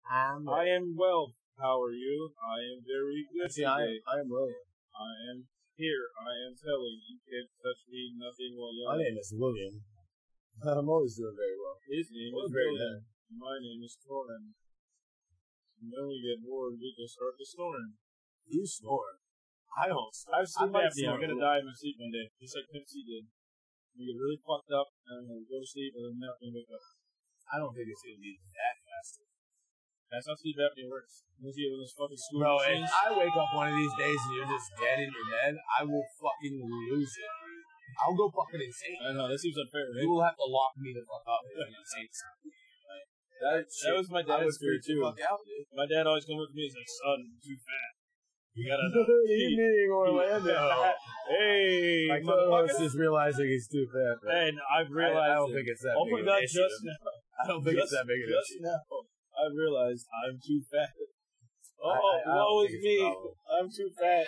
I am well. How are you? I am very good today. I am William. I am here. I am telling you can't touch me, nothing while My young. name is William. I'm always doing very well. His name is William. My name is Torin. And when we get bored, we just start to snoring. You snore. I don't. I have sleep might apnea. I'm snore. gonna die in my sleep one day, just like Pimp C did. We get really fucked up, and then we go to sleep, and then not gonna wake up. I don't think it's gonna be that fast. That's how sleep apnea works. Unless you have those fucking school Bro, if machines. I wake up one of these days and you're just dead in your bed, I will fucking lose it. I'll go fucking insane. I know, that seems unfair, right? You will have to lock me the fuck up if I'm insane. That was my dad's fear, too. Fuck out, dude. My dad always comes up to me and is like, son, I'm too fat. You gotta know. Good evening, Orlando. Hey, My motherfucker. co-host is realizing he's too fat. Right? And I've realized I don't think it's that oh big my of god, an issue. just now. I don't think it's that big of an Just issue. now. I've realized I'm too fat. Oh, I don't woe think is it's a me. problem. I'm too fat.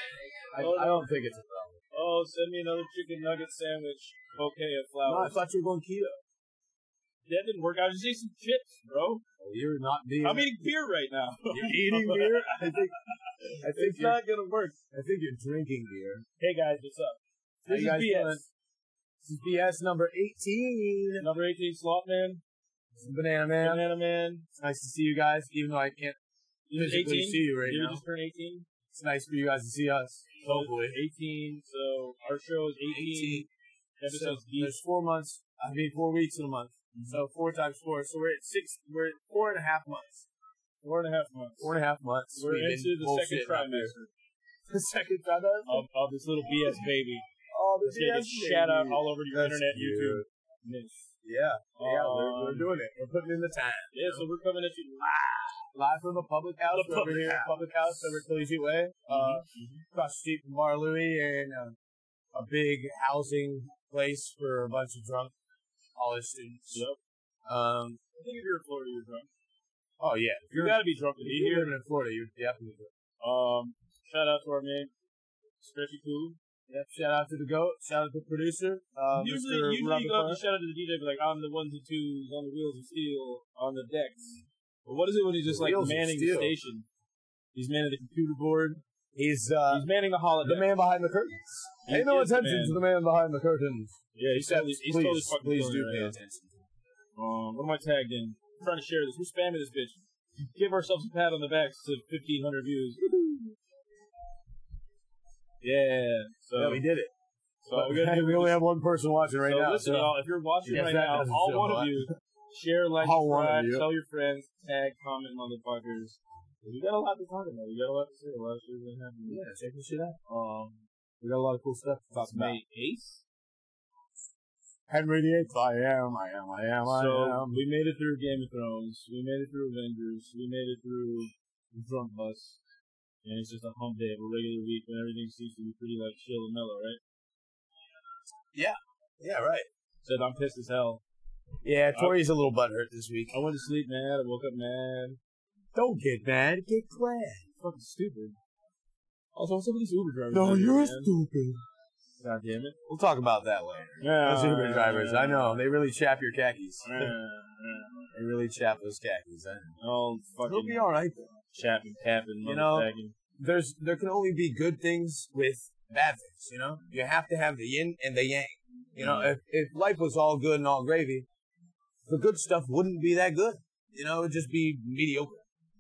I don't think it's a problem. Oh, send me another chicken nugget sandwich. Okay, a No, flour. I thought you were going keto. That didn't work. I just ate some chips, bro. Well, you're not being. I'm eating beer right now. You're eating beer? I think It's not gonna work. I think you're drinking beer. Hey guys, what's up? How This you is guys BS. doing? This is BS number 18. Number 18, Slot Man. This is Banana Man. Banana Man. It's nice to see you guys, even though I can't physically 18? see you right Did now. we just turn 18? It's nice for you guys to see us. Hopefully. 18. So our show is 18. So Episodes deep. there's 4 months. 4 weeks in a month. So 4 times 4. So we're at 6. We're at 4.5 months. 4.5 months. 4.5 months. We're We've been into the second bullshitting up here. trimester The second trimester. of this little BS baby. Oh, It's gonna get shout out all over your internet, YouTube. Yeah, we're doing it. We're putting in the time. Yeah, so we're coming at you Live from the public house. The We're over public here at house. Public House over Collegiate Way. Across the street from Bar Louie, and a big housing place for a bunch of drunk college students. Yep. I think if you're in Florida, you're drunk. Oh yeah, You gotta be drunk to if be you're here. living in Florida, you're definitely good. Shout out to our man, Stretchy Cool. Yep. Shout out to the goat. Shout out to the producer. Usually Mr. you Robert go up Farr. and shout out to the DJ, be like, on the ones and twos, on the wheels of steel, on the decks. But what is it when he's just like Wheels of manning the steel. station? He's manning the computer board. He's He's manning the holodeck. the man behind the curtains. He Pay no is the attention man. to the man behind the curtains. Yeah, he's totally fucking please killing do it pay right attention. now. What am I tagged in? I'm trying to share this. We're spamming this bitch. Give ourselves a pat on the back to 1,500 views. Yeah. So Yeah, we did it. So we only have one person watching right now. Listen, y'all, if you're watching Yes, right that now, doesn't all feel one of hot. you, share, like, All one of subscribe, you. tell your friends, tag, comment, motherfuckers. We got a lot to talk about. We got a lot to say. A lot of shit that happened. Yeah, check this shit out. We got a lot of cool stuff to talk about. May 8th. Henry VIII. I am. So we made it through Game of Thrones. We made it through Avengers. We made it through Drunk Bus. And it's just a hump day of a regular week when everything seems to be pretty like chill and mellow, right? Yeah, right. Said I'm pissed as hell. Yeah, Tori's a little butthurt this week. I went to sleep mad. I woke up mad. Don't get mad. Get glad. Fucking stupid. Also, what's up with these Uber drivers? No, out here, you're man? stupid. God damn it. We'll talk about that later. Yeah. Those Uber drivers, I know. They really chap your khakis. Yeah. They really chap those khakis. Oh, It'll fucking be alright, though. chapping, tapping, You know, motherfucking. There can only be good things with bad things, you know? You have to have the yin and the yang. You know, if life was all good and all gravy, the good stuff wouldn't be that good. You know, it would just be mediocre.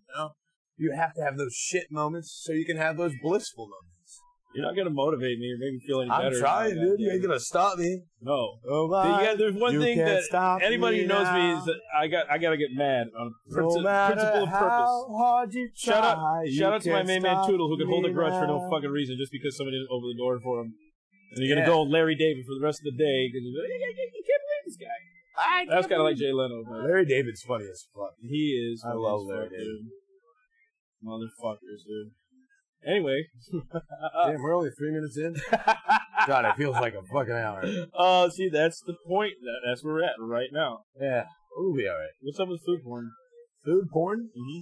You know? You have to have those shit moments so you can have those blissful moments. You're not gonna motivate me or make me feel any better. I'm trying, dude. You ain't gonna stop me. No. Oh my. There's one You thing can't that stop anybody me who knows me now. is that I gotta get mad on No matter principle and purpose. how hard you try, Shout out to my you main can't man stop Toodle who could hold a me grudge for no now. fucking reason just because somebody didn't open the door for him. And you're gonna Yeah. go Larry David for the rest of the day because you're like, you can't believe this guy. That's kind of like Jay Leno, but Larry David's funny as fuck. he is. I funny love as Larry fuck, David. dude. Motherfuckers, dude. Anyway. Damn, we're only 3 minutes in. God, it feels like a fucking hour. See, that's the point. That's where we're at right now. Yeah, we'll be alright. What's up with food porn? Food porn? Mm-hmm.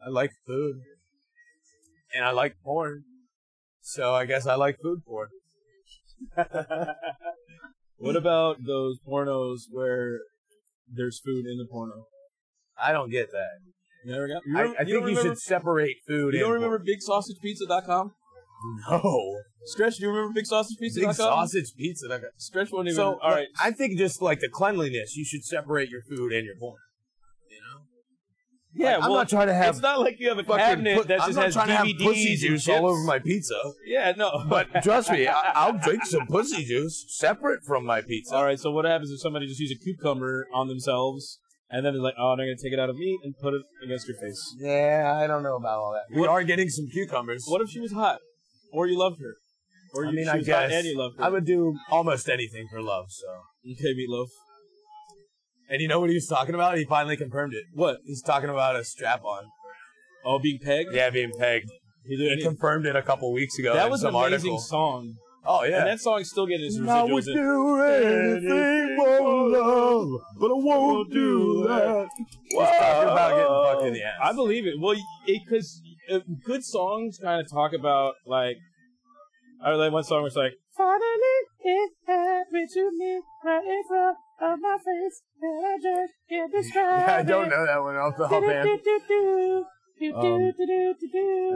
I like food. And I like porn. So I guess I like food porn. What about those pornos where there's food in the porno? I don't get that. Never got. I think you should separate food. You don't and remember BigSausagePizza.com? No. Stretch, do you remember BigSausagePizza.com? BigSausagePizza.com. Stretch won't even. So, all right. I think just like the cleanliness, you should separate your food and your porn. You know? Yeah, I'm not trying to have. It's not like you have a cabinet that just has DVDs I'm not trying to have pussy and juice chips. all over my pizza. Yeah, no. But trust me, I'll drink some pussy juice separate from my pizza. All right, so what happens if somebody just uses a cucumber on themselves, and then it's like, oh, they're going to take it out of meat and put it against your face? Yeah, I don't know about all that. We are getting some cucumbers. What if she was hot? Or you loved her? Or she was hot and you loved her? I would do almost anything for love, so. Okay, Meatloaf. And you know what he was talking about? He finally confirmed it. What? He's talking about a strap-on. Oh, being pegged? Yeah, being pegged. He confirmed it a couple weeks ago. That was an amazing article. song. Oh, yeah. And that song's still getting its residuals. I would do anything for love, but I won't do that. He's talking about getting fucked in the ass. I believe it. Well, because good songs kind of talk about, like, I like one song where it's like, finally it happened to me right in front of my face, and I just can't describe I don't know that one off the offhand. I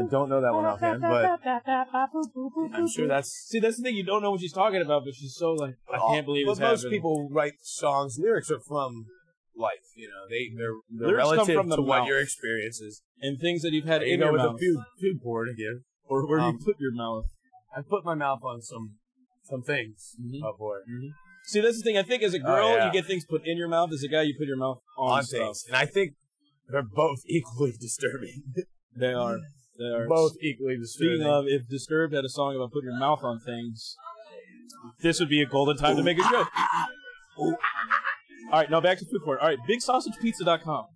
don't know that one offhand, but I'm sure that's... See, that's the thing. You don't know what she's talking about, but she's so like, I can't believe this happened. Most people write songs. Lyrics are from life, you know. They're Lyrics relative come from to what mouth. your experience is. And things that you've had You in know, your with mouth. a food porn again. Or where do you put your mouth? I put my mouth on some things before. See, that's the thing. I think as a girl, you get things put in your mouth. As a guy, you put your mouth on stuff. Things. And I think they're both equally disturbing. They are. They are. Both equally disturbing. Speaking of, if Disturbed had a song about putting your mouth on things, this would be a golden time to make a joke. All right, now back to food court. All right, BigSausagePizza.com.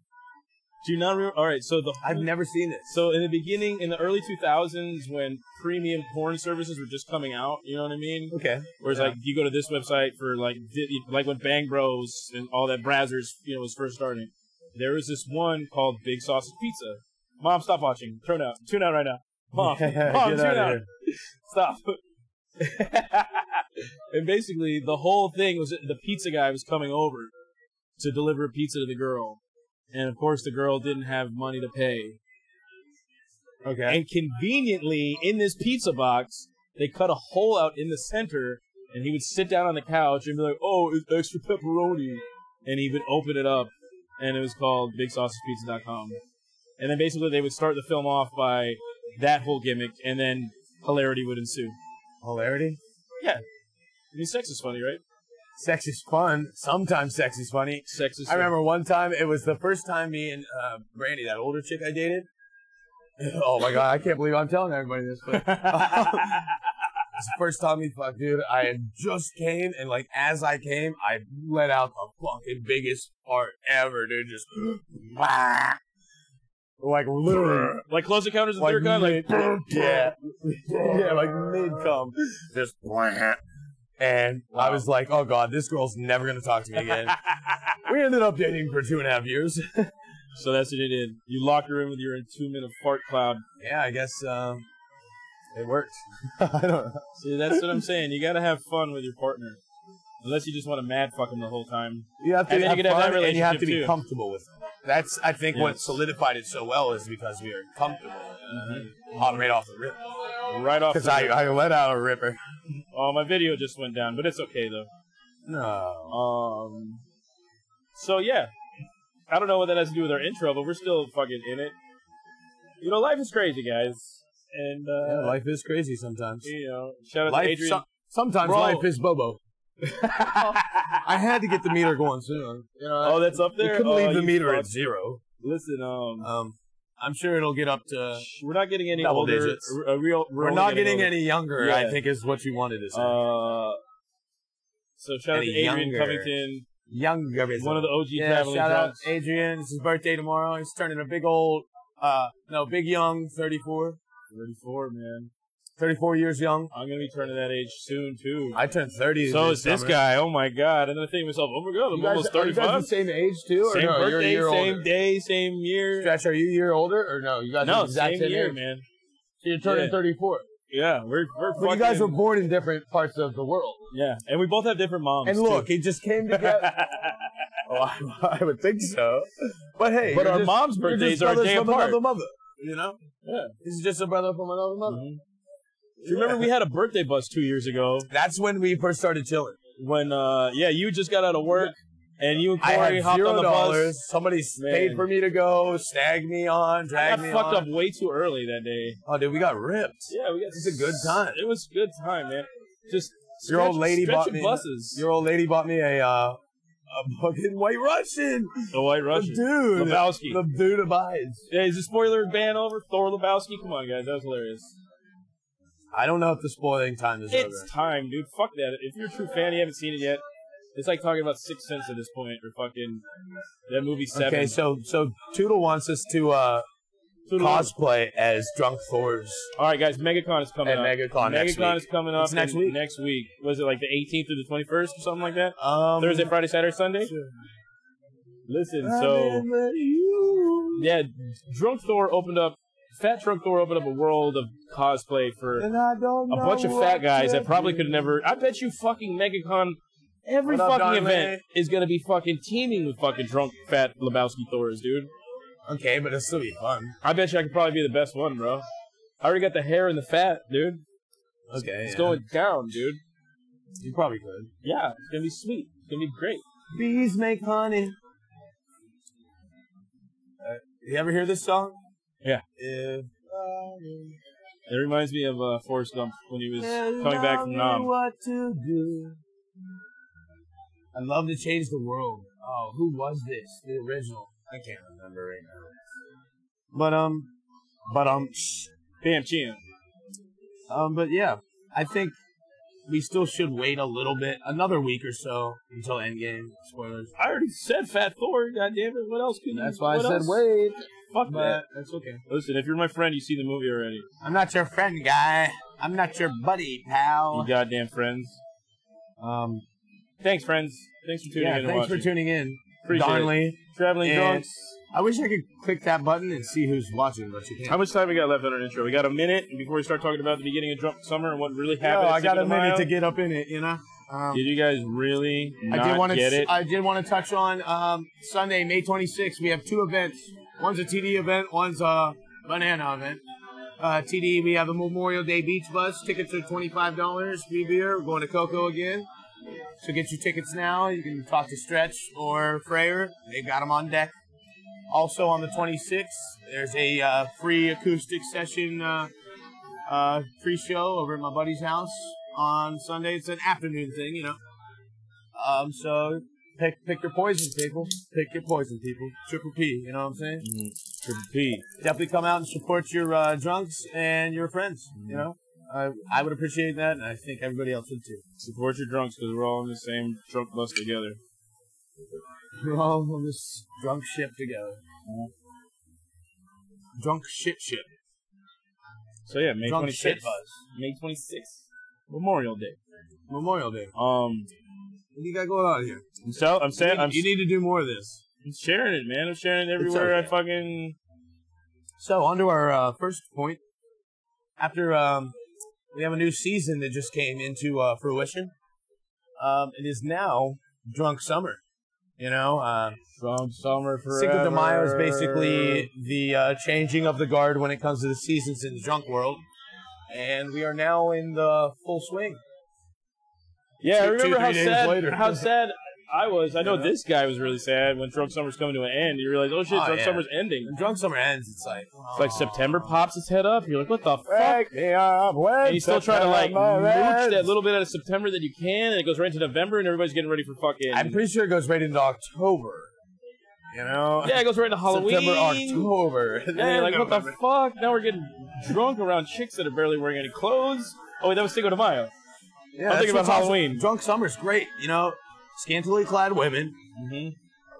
Do you not remember? All right, so I've never seen it. So in the beginning, in the early 2000s, when premium porn services were just coming out, you know what I mean? Okay. Whereas like you go to this website for like when Bang Bros and all that Brazzers, you know, was first starting. There was this one called Big Sausage Pizza. Mom, stop watching. Tune out right now. Mom, tune out. Stop. And basically, the whole thing was that the pizza guy was coming over to deliver pizza to the girl. And of course, the girl didn't have money to pay. Okay. And conveniently, in this pizza box, they cut a hole out in the center, and he would sit down on the couch and be like, "Oh, it's extra pepperoni," and he would open it up, and it was called BigSausagePizza.com. And then basically, they would start the film off by that whole gimmick, and then hilarity would ensue. Hilarity? Yeah. I mean, sex is funny, right? Sex is fun. Sometimes sex is funny. Sex is I remember one time, it was the first time me and Brandy, that older chick I dated. Oh my God, I can't believe I'm telling everybody this, but it's the first time we fucked, dude. I had just came, and like as I came, I let out the fucking biggest fart ever, dude. Just like literally, like Close Encounters of the Third Kind, like yeah, like mid cum, just. And I was like, oh God, this girl's never going to talk to me again. We ended up dating for 2.5 years. So that's what you did. You locked her in with your 2-minute fart cloud. Yeah, I guess it worked. I don't know. See, that's what I'm saying. You got to have fun with your partner. Unless you just want to mad fuck them the whole time. You have to have fun, and you have to be too. comfortable with them. That's, I think, what solidified it so well is because we are comfortable. Right off the rip. Right off the rip. Because I let out a ripper. Oh, my video just went down, but it's okay, though. No. So, yeah. I don't know what that has to do with our intro, but we're still fucking in it. You know, life is crazy, guys. And, yeah, life is crazy sometimes. You know, shout out to Adrian. Sometimes life is Bobo. I had to get the meter going soon. You know, that's up there? You couldn't leave the meter at 0. Listen, I'm sure it'll get up to. We're not getting any double older. Digits. We're not getting any younger. Yeah. I think is what you wanted to say. So shout out to Adrian Covington. Younger, one of the OG traveling shout drunks. Out Adrian. It's his birthday tomorrow. He's turning a big old, big young 34. 34, man. 34 years young. I'm gonna be turning that age soon too. I turned 30. So is this guy? Oh my God! And then I think to myself, oh my God, I'm almost 35. Are you guys the same age too? Or same no, birthday, you're same older? day, same year. Stretch, are you a year older or no? You guys are the exact same year, age? man. So you're turning 34. Yeah, we're but you guys were born in different parts of the world. Yeah, and we both have different moms. And look, it just came together. I would think so. But hey, But our mom's you're birthdays just are a brothers day from apart. another mother. You know? Yeah. He's just a brother from another mother. Do you remember we had a birthday bus 2 years ago That's when we first started chilling. when, you just got out of work and you and I Corey had hopped on the $0. bus. Somebody paid Man. for me to go, snagged me on, I dragged got me fucked on. up way too early that day. Oh, dude, we got ripped. Yeah, we got. It's a good time. It was a good time, man. Just Your old lady stretch bought your me buses. Your old lady bought me a fucking White Russian. The White Russian. The dude. Lebowski. The dude abides. Yeah, is the spoiler ban over? Thor Lebowski? Come on, guys. That was hilarious. I don't know if the spoiling time is It's over. time, dude. Fuck that. If you're a true fan, you haven't seen it yet. It's like talking about Sixth Sense at this point, or fucking that movie Seven. Okay, so Toodle wants us to cosplay as drunk Thors. All right, guys. MegaCon is coming At up. MegaCon next MegaCon week. is coming up. It's next in- week. Next week. Was it like the 18th or the 21st or something like that? Thursday, Friday, Saturday, Sunday. Listen, so yeah, Drunk Thor opened up. Fat Drunk Thor opened up a world of cosplay for a bunch of fat guys that probably could have never. I bet you fucking MegaCon, every What up, fucking darling? event is gonna be fucking teeming with fucking drunk fat Lebowski Thors, dude. Okay, but it'll still be fun. I bet you I could probably be the best one, bro. I already got the hair and the fat, dude. Okay, It's going down, dude. You probably could. Yeah, it's gonna be sweet. It's gonna be great. Bees make honey. You ever hear this song? Yeah. If It reminds me of Forrest Gump when he was coming back from Nam. What to do? I'd love to change the world. Oh, who was this? The original? I can't remember right now. Bam Chin. But yeah, I think we still should wait a little bit, another week or so until Endgame. Spoilers. I already said Fat Thor. God damn it! What else could you? That's why I what said else? wait. Fuck But that. that's okay. Listen, if you're my friend, you see the movie already. I'm not your friend, guy. I'm not your buddy, You pal. goddamn friends. Thanks, friends. Thanks for tuning in and thanks watching. for tuning in. Appreciate it. Darnley. Traveling And Drunks. I wish I could click that button and see who's watching, but you can't. How much time we got left on our intro? We got a minute before we start talking about the beginning of Drunk Summer and what really happened. I at got Cinco a de minute Mayo. to get up in it, you know? Did you guys really I did not want get it? I did want to touch on Sunday, May 26th. We have two events. One's a TD event. One's a banana event. TD, we have a Memorial Day Beach Bus. Tickets are $25. Free beer. We're going to Coco again. So get your tickets now. You can talk to Stretch or Freyer. They've got them on deck. Also on the 26th, there's a free acoustic session pre-show over at my buddy's house on Sunday. It's an afternoon thing, you know. So pick your poison, people. Pick your poison, people. Triple P, you know what I'm saying? Triple P. Definitely come out and support your drunks and your friends, you know. I would appreciate that, and I think everybody else would too. Support your drunks because we're all on the same drunk bus together. We're all on this drunk ship together. Drunk shit ship. So yeah, May Drunk 26th. shit buzz. May 26th. Memorial Day. Memorial Day. What What do you got going on here? I'm saying You need to do more of this. I'm sharing it, man. I'm sharing it everywhere. okay. I fucking. So, on to our first point. After we have a new season that just came into fruition, it is now Drunk Summer. You know, Drunk Summer forever. Cinco de Mayo is basically the changing of the guard when it comes to the seasons in the drunk world. And we are now in the full swing. Yeah, I Two, remember 3 days later. how sad I was. I know this guy was really sad when Drunk Summer's coming to an end. You realize, oh shit, Oh, Drunk yeah. Summer's ending. When Drunk Summer ends, it's like... It's like September pops its head up. You're like, what the fuck? Wake me up when And you still try to like September mooch ends. that little bit out of September that you can, and it goes right into November, and everybody's getting ready for fucking. I'm pretty sure it goes right into October. You know? Yeah, it goes right into Halloween. September, October. Yeah, like what the November. fuck? Now we're getting drunk around chicks that are barely wearing any clothes. Oh wait, that was Cinco de Mayo. Yeah, I'm that's thinking about what's awesome. Halloween. Drunk Summer's great. You know, scantily clad women,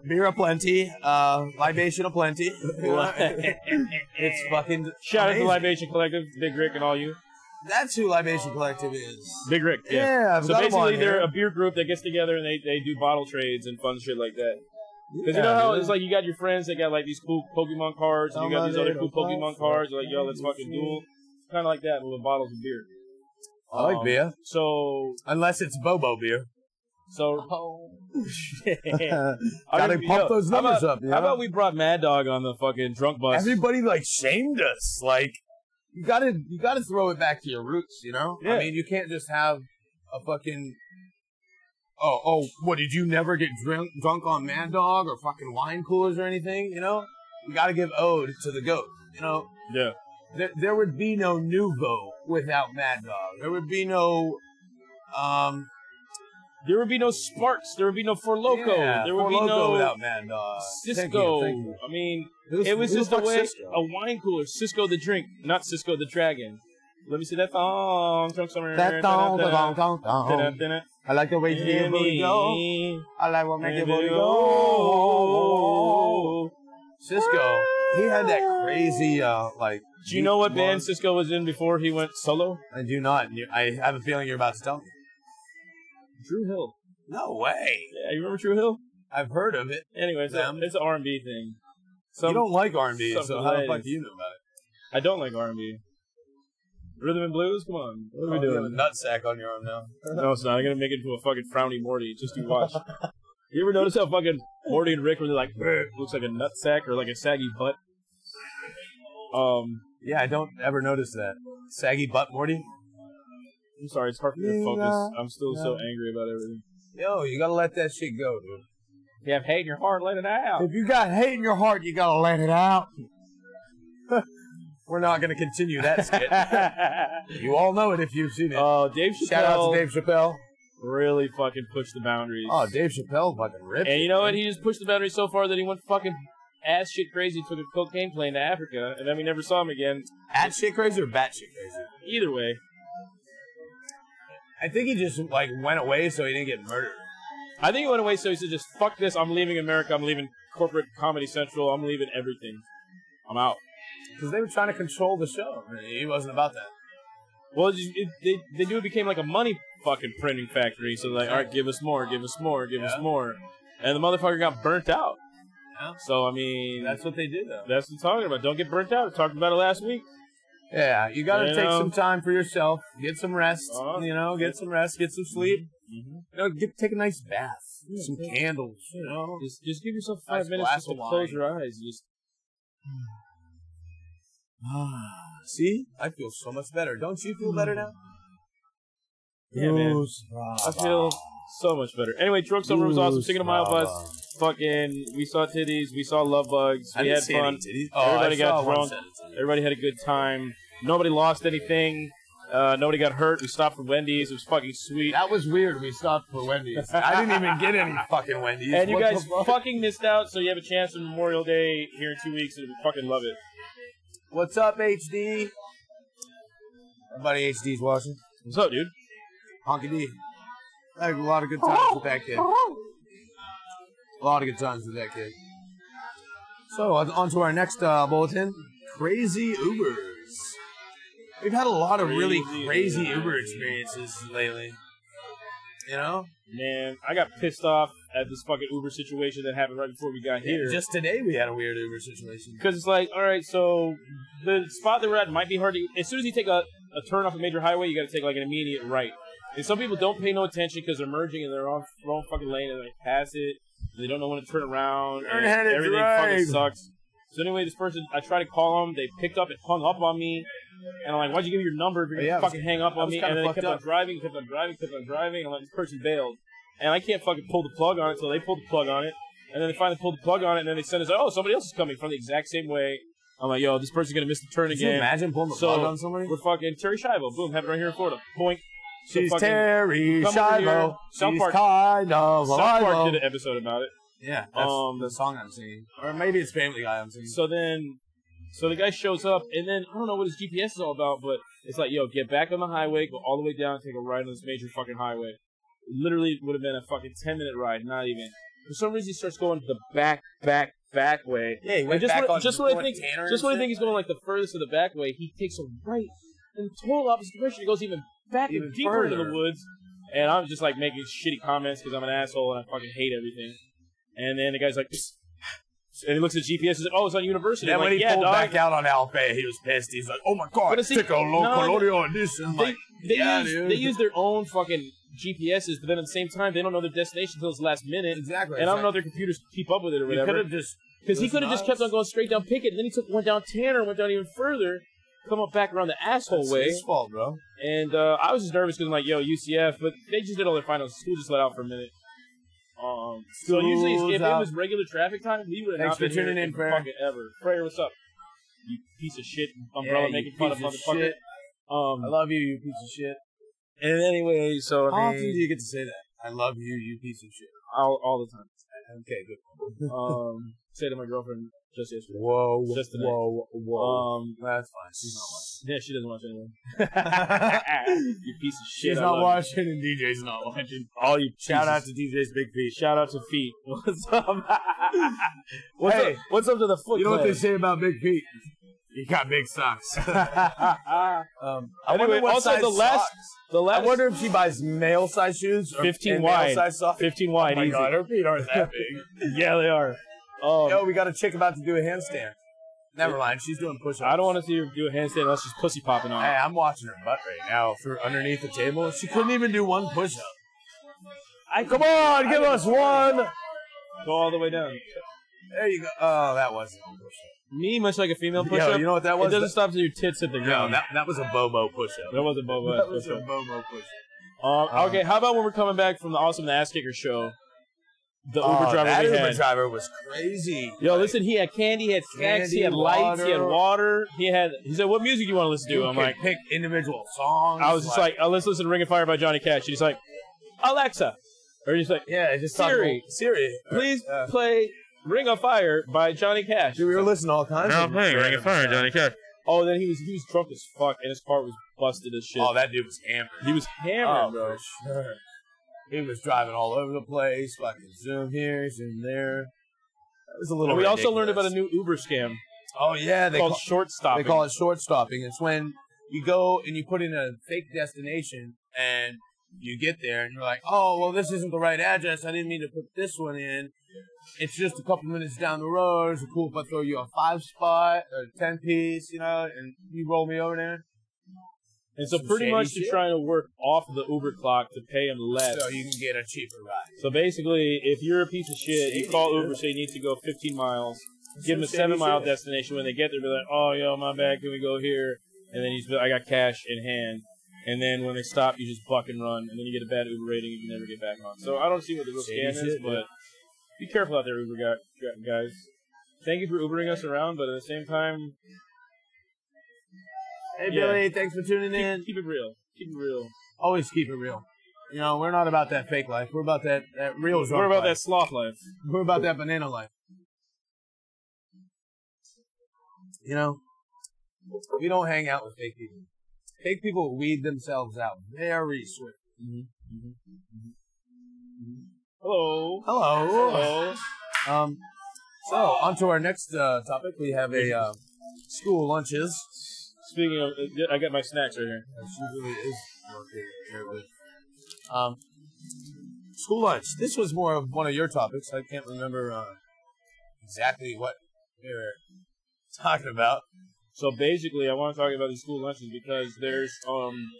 beer aplenty, libation aplenty. It's fucking Shout out amazing. to Libation Collective, Big Rick, and all you. That's who Libation Collective is. Big Rick, yeah. Yeah, I've So got 'em on basically, they're here. a beer group that gets together and they do bottle trades and fun shit like that. Because you Yeah, know how dude. it's like you got your friends that got like these cool Pokemon cards, and you got these other cool Pokemon cards. They're like, yo, let's fucking duel. It's kind of like that, but with bottles of beer. I like beer. So Unless it's Bobo beer. So, gotta pump those numbers up. How about we brought Mad Dog on the fucking drunk bus? Everybody like shamed us. Like you gotta throw it back to your roots. You know. Yeah. I mean, you can't just have a fucking. Oh, what, did you never get drunk on Mad Dog or fucking wine coolers or anything? You know, you got to give ode to the GOAT. You know, Yeah. there would be no Nuvo without Mad Dog. There would be no, There would be no Sparks. There would be no Four Loko. yeah, There would Four be Loko no without Mad Dog. Cisco. Thank you. I mean, Who it was the just a fuck's way, Cisco? a wine cooler. Cisco the drink, not Cisco the dragon. Let me see that thong. Drunk summer. That dong. I like the way you make your booty go. I like what make your booty go. Cisco, he had that crazy, like... Do you know what band Cisco was in before he went solo? I do not. I have a feeling you're about to tell me. Drew Hill. No way. Yeah, you remember Drew Hill? I've heard of it. Anyway, it's an R&B thing. You don't like R&B, some so how the ladies. fuck do you know about it? I don't like R&B. Rhythm and blues? Come on. What are we You have a doing? nutsack on your arm now. No, it's not. I'm going to make it into a fucking frowny Morty. Just you watch. You ever notice how fucking Morty and Rick were like, looks like a nutsack or like a saggy butt? Yeah, I don't ever notice that. Saggy butt, Morty? I'm sorry, it's hard for me to focus. I'm still so angry about everything. Yo, you gotta let that shit go, dude. If you have hate in your heart, let it out. If you got hate in your heart, you gotta let it out. We're not gonna continue that skit. You all know it if you've seen it. Oh, Dave Chappelle. Shout out to Dave Chappelle. Really fucking pushed the boundaries. Oh, Dave Chappelle fucking ripped. And you know it, what? He just pushed the boundaries so far that he went fucking ass shit crazy, took a cocaine plane to Africa, and then we never saw him again. At shit crazy or bat shit crazy? Either way. I think he just like went away so he didn't get murdered. I think he went away so he said, just fuck this, I'm leaving America, I'm leaving corporate Comedy Central, I'm leaving everything. I'm out. Because they were trying to control the show. I mean, he wasn't about that. Well, they knew it became like a money fucking printing factory, so they're like, alright, give us more, give us more, give us more. And the motherfucker got burnt out. Yeah. So, I mean... That's what they did, though. That's what I'm talking about. Don't get burnt out. I talked about it last week. Yeah, you gotta You take know? some time for yourself. Get some rest. You know, get some rest, get some sleep. Mm-hmm. You know, take a nice bath. Some candles, you know. Just give yourself 5 Nice minutes glass just to of wine. close your eyes. Just See? I feel so much better. Don't you feel better now? Yeah, man. I feel so much better. Anyway, Drunk Summer was awesome. Singing a Mile Bus. Fucking, we saw titties. We saw love bugs. We had fun. Everybody got drunk. Everybody had a good time. Nobody lost anything. Nobody got hurt. We stopped for Wendy's. It was fucking sweet. That was weird. We stopped for Wendy's. I didn't even get any fucking Wendy's. And you What guys the fuck? fucking missed out, so you have a chance on Memorial Day here in 2 weeks, and we fucking love it. What's up, HD? My buddy HD's watching. What's up, dude? Honky D. I had a lot of good times with that kid. A lot of good times with that kid. So, on to our next bulletin. Crazy Ubers. We've had a lot of really crazy Uber experiences lately. You know? Man, I got pissed off at this fucking Uber situation that happened right before we got here. Just today we had a weird Uber situation. Because it's like, all right, so the spot that we're at might be hard to... As soon as you take a turn off a major highway, you got to take like an immediate right. And some people don't pay no attention because they're merging and they're on the wrong fucking lane and they pass it. And they don't know when to turn around. And everything fucking sucks. So anyway, this person, I tried to call them. They picked up and hung up on me. And I'm like, why'd you give me your number if you're going to fucking hang up on me? And then they kept on driving. And I'm like, this person bailed. And I can't fucking pull the plug on it, so they pulled the plug on it. And then they finally pulled the plug on it, and then they sent us, oh, somebody else is coming from the exact same way. I'm like, yo, this person's going to miss the turn again. Can you imagine pulling the plug on somebody? We're fucking Terry Schiavo. Boom, have it right here in Florida. Boink. She's Terry Schiavo. South She's Park. kind of South Park did an episode about it. Yeah, that's the song I'm singing. Or maybe it's Family Guy I'm singing. So the guy shows up, and then I don't know what his GPS is all about, but it's like, yo, get back on the highway, go all the way down, take a ride on this major fucking highway. It literally would have been a fucking 10-minute ride, not even. For some reason, he starts going the back way. Yeah, he went just back when, on just when I think, Tanner just when I think he's going like the furthest of the back way, he takes a right in the total opposite direction. He goes even deeper into the woods, and I'm just like making shitty comments because I'm an asshole and I fucking hate everything. And then the guy's like, psst. And he looks at GPS and says, oh, it's on University. And then when he pulled back out on Alpay, he was pissed. He's like, oh my God, take a low colonial edition. They use their own fucking GPSs, but then at the same time, they don't know their destination until it's last minute. Exactly. And I don't know if their computers keep up with it or whatever. could have just... Because he could have just kept on going straight down Pickett, and then he went down Tanner, went down even further, come up back around the asshole way. It's his fault, bro. And I was just nervous because I'm like, yo, UCF, but they just did all their finals. School just let out for a minute. So usually if it was regular traffic time, we would have not been here in fucking ever. Prayer, what's up? You piece of shit umbrella making fun of motherfucker. I love you, you piece of shit. And anyway, so how often do you get to say that? I love you, you piece of shit. All the time. Okay, good. Say to my girlfriend just yesterday. Whoa, just today. Whoa. That's fine. She's not watching. Yeah, she doesn't watch anyway. You piece of shit. She's not watching, and DJ's not watching. All you shout out to DJ's Big Feet. Shout out to Feet. What's up? What's up to the Foot? You know what they say about Big Feet? You got big socks. Anyway, also the last. I wonder if she buys male size shoes or 15 wide. Size socks. 15 wide. Oh my easy. God, her feet aren't that big. Yeah, they are. Yo, we got a chick about to do a handstand. Never mind, she's doing push-ups. I don't want to see her do a handstand unless she's pussy popping on. Hey, I'm watching her butt right now through underneath the table. She couldn't even do one push-up. Come on, give us one. Go all the way down. There you go. Oh, that wasn't a push-up. Me, much like a female push-up. Yo, you know what that was? It doesn't stop till your tits hit the ground. No, that was a Bobo push-up. That was a Bobo push-up. That was a Bobo push-up. Okay, how about when we're coming back from the Awesome Ass Kicker show? The Uber driver that we had. Uber driver was crazy. Yo, listen, he had candy, he had snacks, he had lights, he had water. He said, what music do you want to listen to? I'm like, pick individual songs. I was just like, oh, let's listen to Ring of Fire by Johnny Cash. And he's like, Alexa. Or he's like, just Siri, please play Ring of Fire by Johnny Cash. Dude, we were listening to all kinds of I'm playing Ring of Fire, Johnny Cash. Oh, then he was drunk as fuck, and his car was busted as shit. Oh, that dude was hammered. He was hammered, bro. For sure. He was driving all over the place, fucking zoom here, zoom there. That was a little. And we ridiculous. also learned about a new Uber scam. Oh yeah, they call it short stopping. They call it short stopping. It's when you go and you put in a fake destination and you get there and you're like, oh well, this isn't the right address. I didn't mean to put this one in. It's just a couple minutes down the road. Is it cool if I throw you a 5-spot or 10-piece, and you roll me over there? And so pretty much you're trying to work off the Uber clock to pay him less. So you can get a cheaper ride. So basically, if you're a piece of shit, you call Uber, say you need to go 15 miles, give them a 7-mile destination. When they get there, be like, oh, yo, my bad, can we go here? And then you just be like, I got cash in hand. And then when they stop, you just buck and run. And then you get a bad Uber rating and you can never get back on. So I don't see what the real scam is, but be careful out there, Uber guys. Thank you for Ubering us around, but at the same time... Hey, Billy, thanks for tuning in. Keep it real. Keep it real. Always keep it real. We're not about that fake life. We're about that real drunk We're about life. that sloth life. We're about that banana life. We don't hang out with fake people. Fake people weed themselves out very swiftly. Hello. Hello. So, on to our next topic. We have a school lunches. Speaking of, I got my snacks right here. She really is working terribly. School lunch. This was more of one of your topics. I can't remember exactly what we were talking about. So basically, I want to talk about these school lunches because there's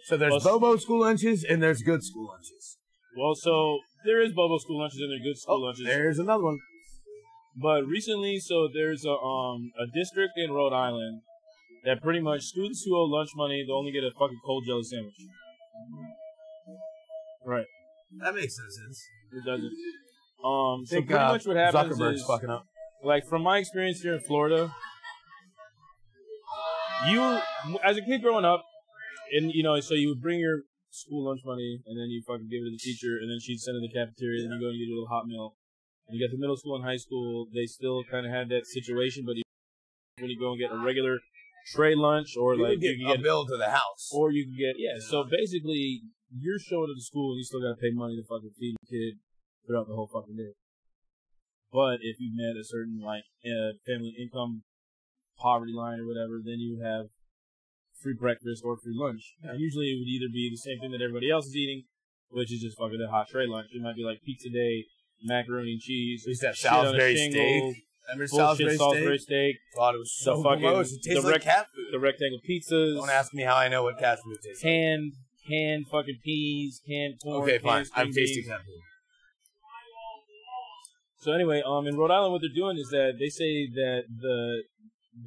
So there's Bobo school lunches and there's good school lunches. Well, so there is Bobo school lunches and there are good school lunches. There's another one. But recently, so there's a district in Rhode Island that pretty much students who owe lunch money, they'll only get a fucking cold jelly sandwich. Right. That makes no sense. It doesn't. So pretty much what happens Zuckerberg's is, fucking up. Like from my experience here in Florida, you, as a kid growing up, and so you would bring your school lunch money, and then you fucking give it to the teacher, and then she'd send it to the cafeteria, and you go and get a little hot meal. And you got the middle school and high school, they still kind of had that situation, but when you go and get a regular tray lunch, or you can get a bill to the house, or you can get So basically, you're showing up to school and you still got to pay money to fucking feed your kid throughout the whole fucking day. But if you met a certain family income poverty line or whatever, then you have free breakfast or free lunch. And usually it would either be the same thing that everybody else is eating, which is just fucking a hot tray lunch. It might be like pizza day, macaroni and cheese. We used to have Salisbury steak. Remember Salisbury steak? God, it was so gross. It tastes like cat food. The rectangle pizzas. Don't ask me how I know what cat food tastes like. Canned canned fucking peas, canned corn. Okay, fine. Canned I'm string tasting beans. canned food. So anyway, in Rhode Island, what they're doing is that they say that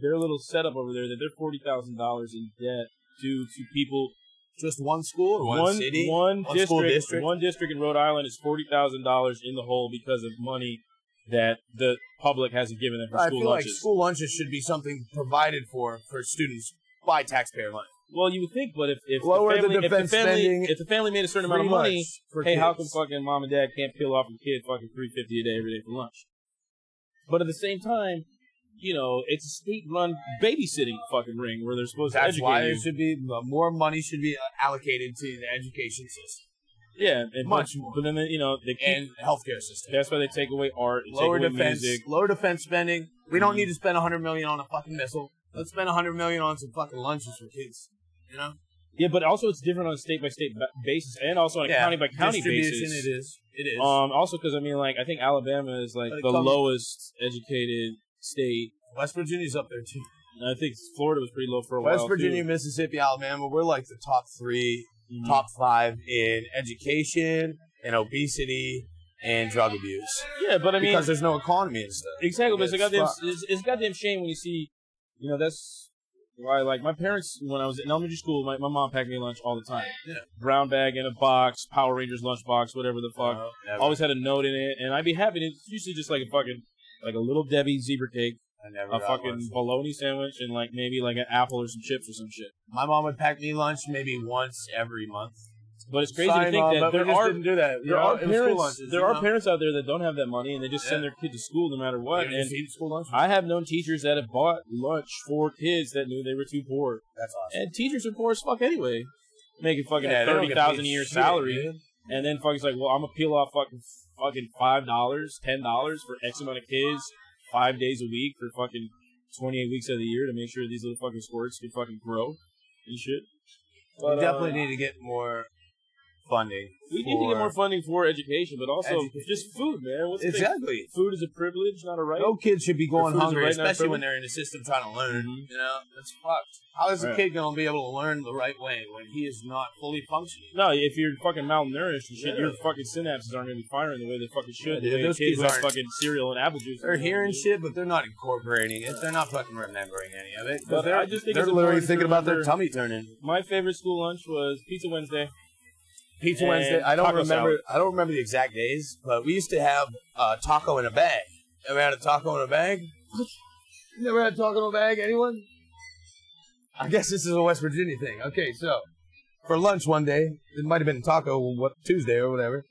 their little setup over there, that they're $40,000 in debt to people. Just one school or one city? One school district? One district in Rhode Island is $40,000 in the hole because of money that the public hasn't given them for I school feel lunches. like school lunches should be something provided for students by taxpayer money. Well, you would think, but if Lower the the family, defense spending, if the family made a certain amount of free money, lunch for hey, how come kids. fucking mom and dad can't peel off a kid fucking $3.50 a day every day for lunch? But at the same time, you know, it's a state-run babysitting fucking ring where they're supposed to That's educate why you. it should be more money should be allocated to the education system Yeah, and much more. But then you know they keep, and healthcare system. that's why they take away art, and Lower take away defense, music. lower defense spending. We don't need to spend $100 million on a fucking missile. Let's spend $100 million on some fucking lunches for kids. You know? Yeah, but also it's different on a state-by-state basis, and also on a county-by-county distribution, basis. It is. Also because I mean, like I think Alabama is like the lowest educated state. West Virginia's up there too. And I think Florida was pretty low for a while. West Virginia, too. Mississippi, Alabama, we're like the top 3, top 5 in education and obesity and drug abuse. Yeah, but I mean, because there's no economy and stuff. exactly. But it's a goddamn, fucked. it's a goddamn shame when you see, you know, that's why like my parents when I was in elementary school, my mom packed me lunch all the time. Yeah. Brown bag in a box, Power Rangers lunch box, whatever the fuck. No, never. Always had a note in it, and I'd be happy. It's usually just like a fucking like a little Debbie zebra cake. I never A got fucking lunch. bologna sandwich and like maybe like an apple or some chips or some shit. My mom would pack me lunch maybe once every month. But it's crazy Sorry, to think Mom, that but we there just are didn't do that. there are It was school parents lunches, there you are know? parents out there that don't have that money and they just send their kid to school no matter what. They And just eat school lunch. I have known teachers that have bought lunch for kids that knew they were too poor. That's awesome. And teachers are poor as fuck anyway, making fucking Yeah, a they don't get $30,000 a paid year shit, salary, dude. and then fucking like, well, I'm gonna peel off fucking $5, $10 for X amount of kids, 5 days a week for fucking 28 weeks of the year to make sure these little fucking squirts can fucking grow and shit. We definitely need to get more funding. We need to get more funding for education, but also Education. just food, man. What's the thing? Exactly. Food is a privilege, not a right. No kid should be going food is a hungry, right, not a especially when privilege. they're in the system trying to learn. Mhm. You know, that's fucked. How is a Right. kid going to be able to learn the right way when he is not fully functioning? No, if you're fucking malnourished and shit, Yeah. your fucking synapses aren't gonna be firing the way they fucking should. Yeah, the way those kids kids have aren't- fucking cereal and apple juice. They're hearing shit, but they're not incorporating it. They're not fucking remembering any of it. But They're, I just think they're it's literally important to thinking about their remember- tummy turning. My favorite school lunch was Pizza Wednesday. Pizza And Wednesday. I don't taco remember. salad. I don't remember the exact days, but we used to have taco in a bag. Ever had a taco in a bag? You never had taco in a bag? Anyone? I guess this is a West Virginia thing. Okay, so for lunch one day, it might have been taco Tuesday or whatever.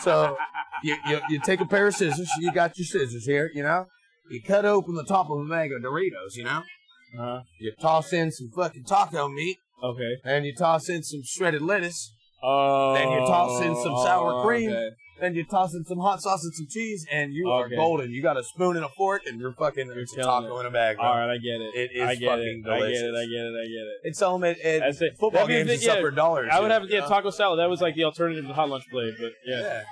So you take a pair of scissors. You got your scissors here, you know. You cut open the top of a bag of Doritos, you know. You toss in some fucking taco meat, Okay. and you toss in some shredded lettuce. Oh. Then you toss in some sour cream. Okay. Then you toss in some hot sauce and some cheese, and you are Okay. golden. You got a spoon and a fork, and you're fucking it's a killing taco it. in a bag, bro. All right, I get it. It is I get fucking it. I get delicious. it. I get it. I get it. It's home at That's it. football That means games and that, stuff yeah, for dollars. I would have you know? taco salad. That was like the alternative to the hot lunch plate, but yeah. Yeah,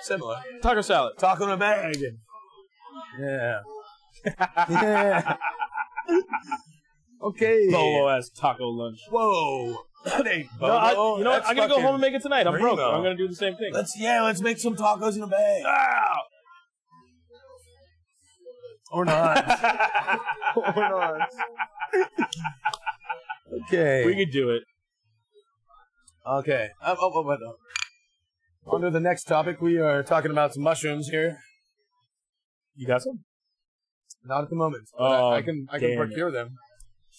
similar. Taco salad. Taco in a bag. Yeah. Yeah. Okay. Solo ass taco lunch. Whoa. That ain't No, you know what? That's I'm gonna go fucking home and make it tonight. I'm broke. primo. I'm gonna do the same thing. Let's make some tacos in a bag. Or not. Or not. Okay. We could do it. Okay. On to the next topic. We are talking about some mushrooms here. You got some? Not at the moment. But Oh, I can damn procure them.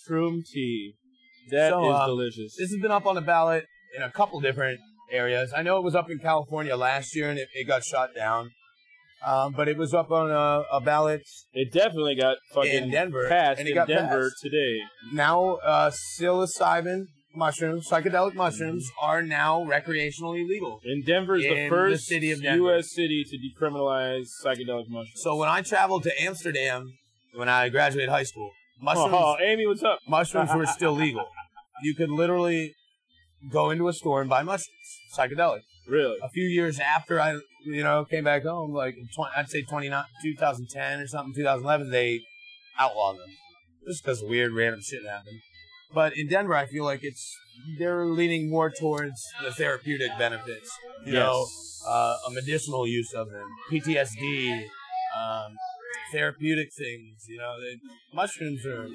Shroom tea. That is So, delicious. This has been up on the ballot in a couple different areas. I know it was up in California last year and it got shot down. But it was up on a ballot It definitely got fucking in Denver, passed and it in got Denver passed. today. now. Psilocybin mushrooms, psychedelic mushrooms, are now recreationally legal. And Denver is the In first the city of Denver. U.S. city to decriminalize psychedelic mushrooms. So when I traveled to Amsterdam when I graduated high school, mushrooms Oh, Amy, what's up? mushrooms were still legal. You could literally go into a store and buy mushrooms, psychedelic. Really? A few years after I, came back home, like I'd say 2010 or something, 2011, they outlawed them just because weird random shit happened. But in Denver, I feel like they're leaning more towards the therapeutic benefits. You know, a medicinal use of them, PTSD, therapeutic things. You know, mushrooms are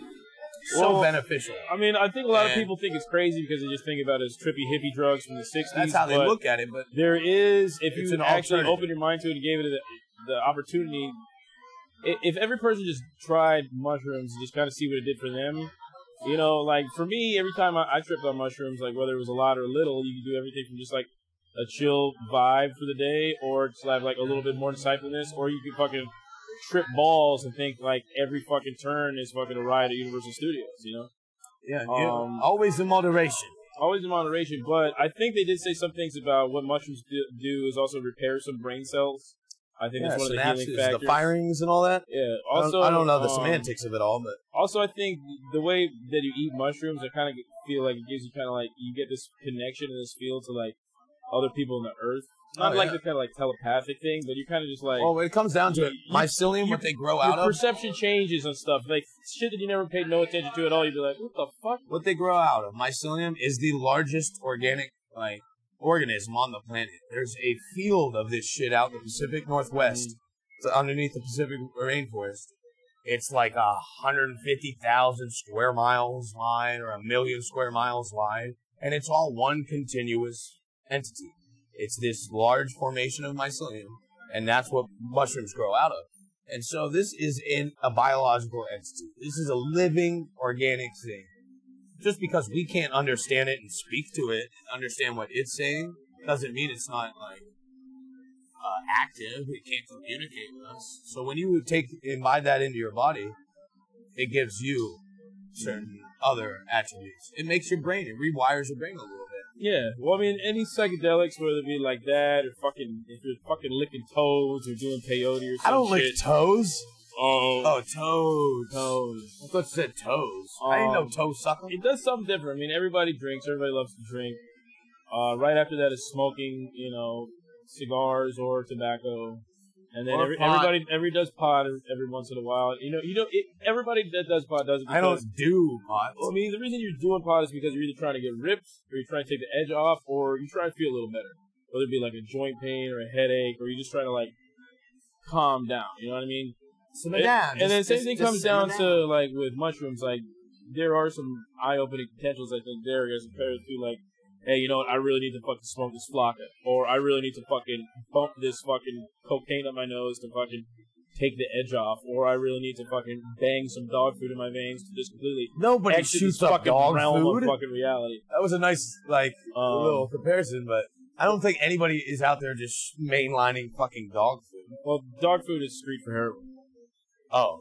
so beneficial. I mean, I think a lot of people think it's crazy because they just think about it as trippy hippie drugs from the 60s. That's how they look at it, but there is, if you actually alternative. open your mind to it and gave it the opportunity, if every person just tried mushrooms and just kind of see what it did for them, you know, like for me, every time I tripped on mushrooms, like whether it was a lot or little, you can do everything from just like a chill vibe for the day, or just have like a little bit more insightfulness, or you can fucking trip balls and think like every fucking turn is fucking a ride at Universal Studios, you know? Yeah, always in moderation. Always in moderation, but I think they did say some things about what mushrooms do is also repair some brain cells. I think that's one of the healing factors. The firings and all that. Yeah. Also, I don't know the semantics of it all, but also I think the way that you eat mushrooms, I kind of feel like it gives you kind of like you get this connection and this feel to like other people on the earth. Not like the kind of like telepathic thing, but you kind of just like. Well, when it comes down to it, mycelium, what they grow out of. Perception changes and stuff. Like shit that you never paid no attention to at all. You'd be like, what the fuck? What they grow out of. Mycelium is the largest organic organism on the planet. There's a field of this shit out in the Pacific Northwest. It's underneath the Pacific rainforest. It's like 150,000 square miles wide or 1 million square miles wide. And it's all one continuous entity. It's this large formation of mycelium, and that's what mushrooms grow out of. And so this is in a biological entity. This is a living, organic thing. Just because we can't understand it and speak to it, understand what it's saying, doesn't mean it's not like active. It can't communicate with us. So when you imbibe that into your body, it gives you certain other attributes. It makes your brain, it rewires your brain a little bit. Yeah, well, I mean, any psychedelics, whether it be like that, or fucking, if you're fucking licking toes or doing peyote or some shit. I don't lick toes. Oh, toes. Toes. I thought you said toes. I didn't know toe sucking. It does something different. I mean, everybody drinks. Everybody loves to drink. Right after that is smoking, you know, cigars or tobacco. And then everybody does pot every once in a while. Everybody that does pot does it because... I don't do pot. Well, I mean, the reason you're doing pot is because you're either trying to get ripped, or you're trying to take the edge off, or you're trying to feel a little better. Whether it be like a joint pain or a headache, or you're just trying to like calm down. You know what I mean? And then same thing comes down to like with mushrooms. Like there are some eye-opening potentials I think there as compared to like, hey, you know what? I really need to fucking smoke this flocka, or I really need to fucking bump this fucking cocaine up my nose to fucking take the edge off, or I really need to fucking bang some dog food in my veins to just completely nobody shoots up dog food. Of fucking reality. That was a nice little comparison, but I don't think anybody is out there just mainlining fucking dog food. Well, dog food is street for heroin. Oh.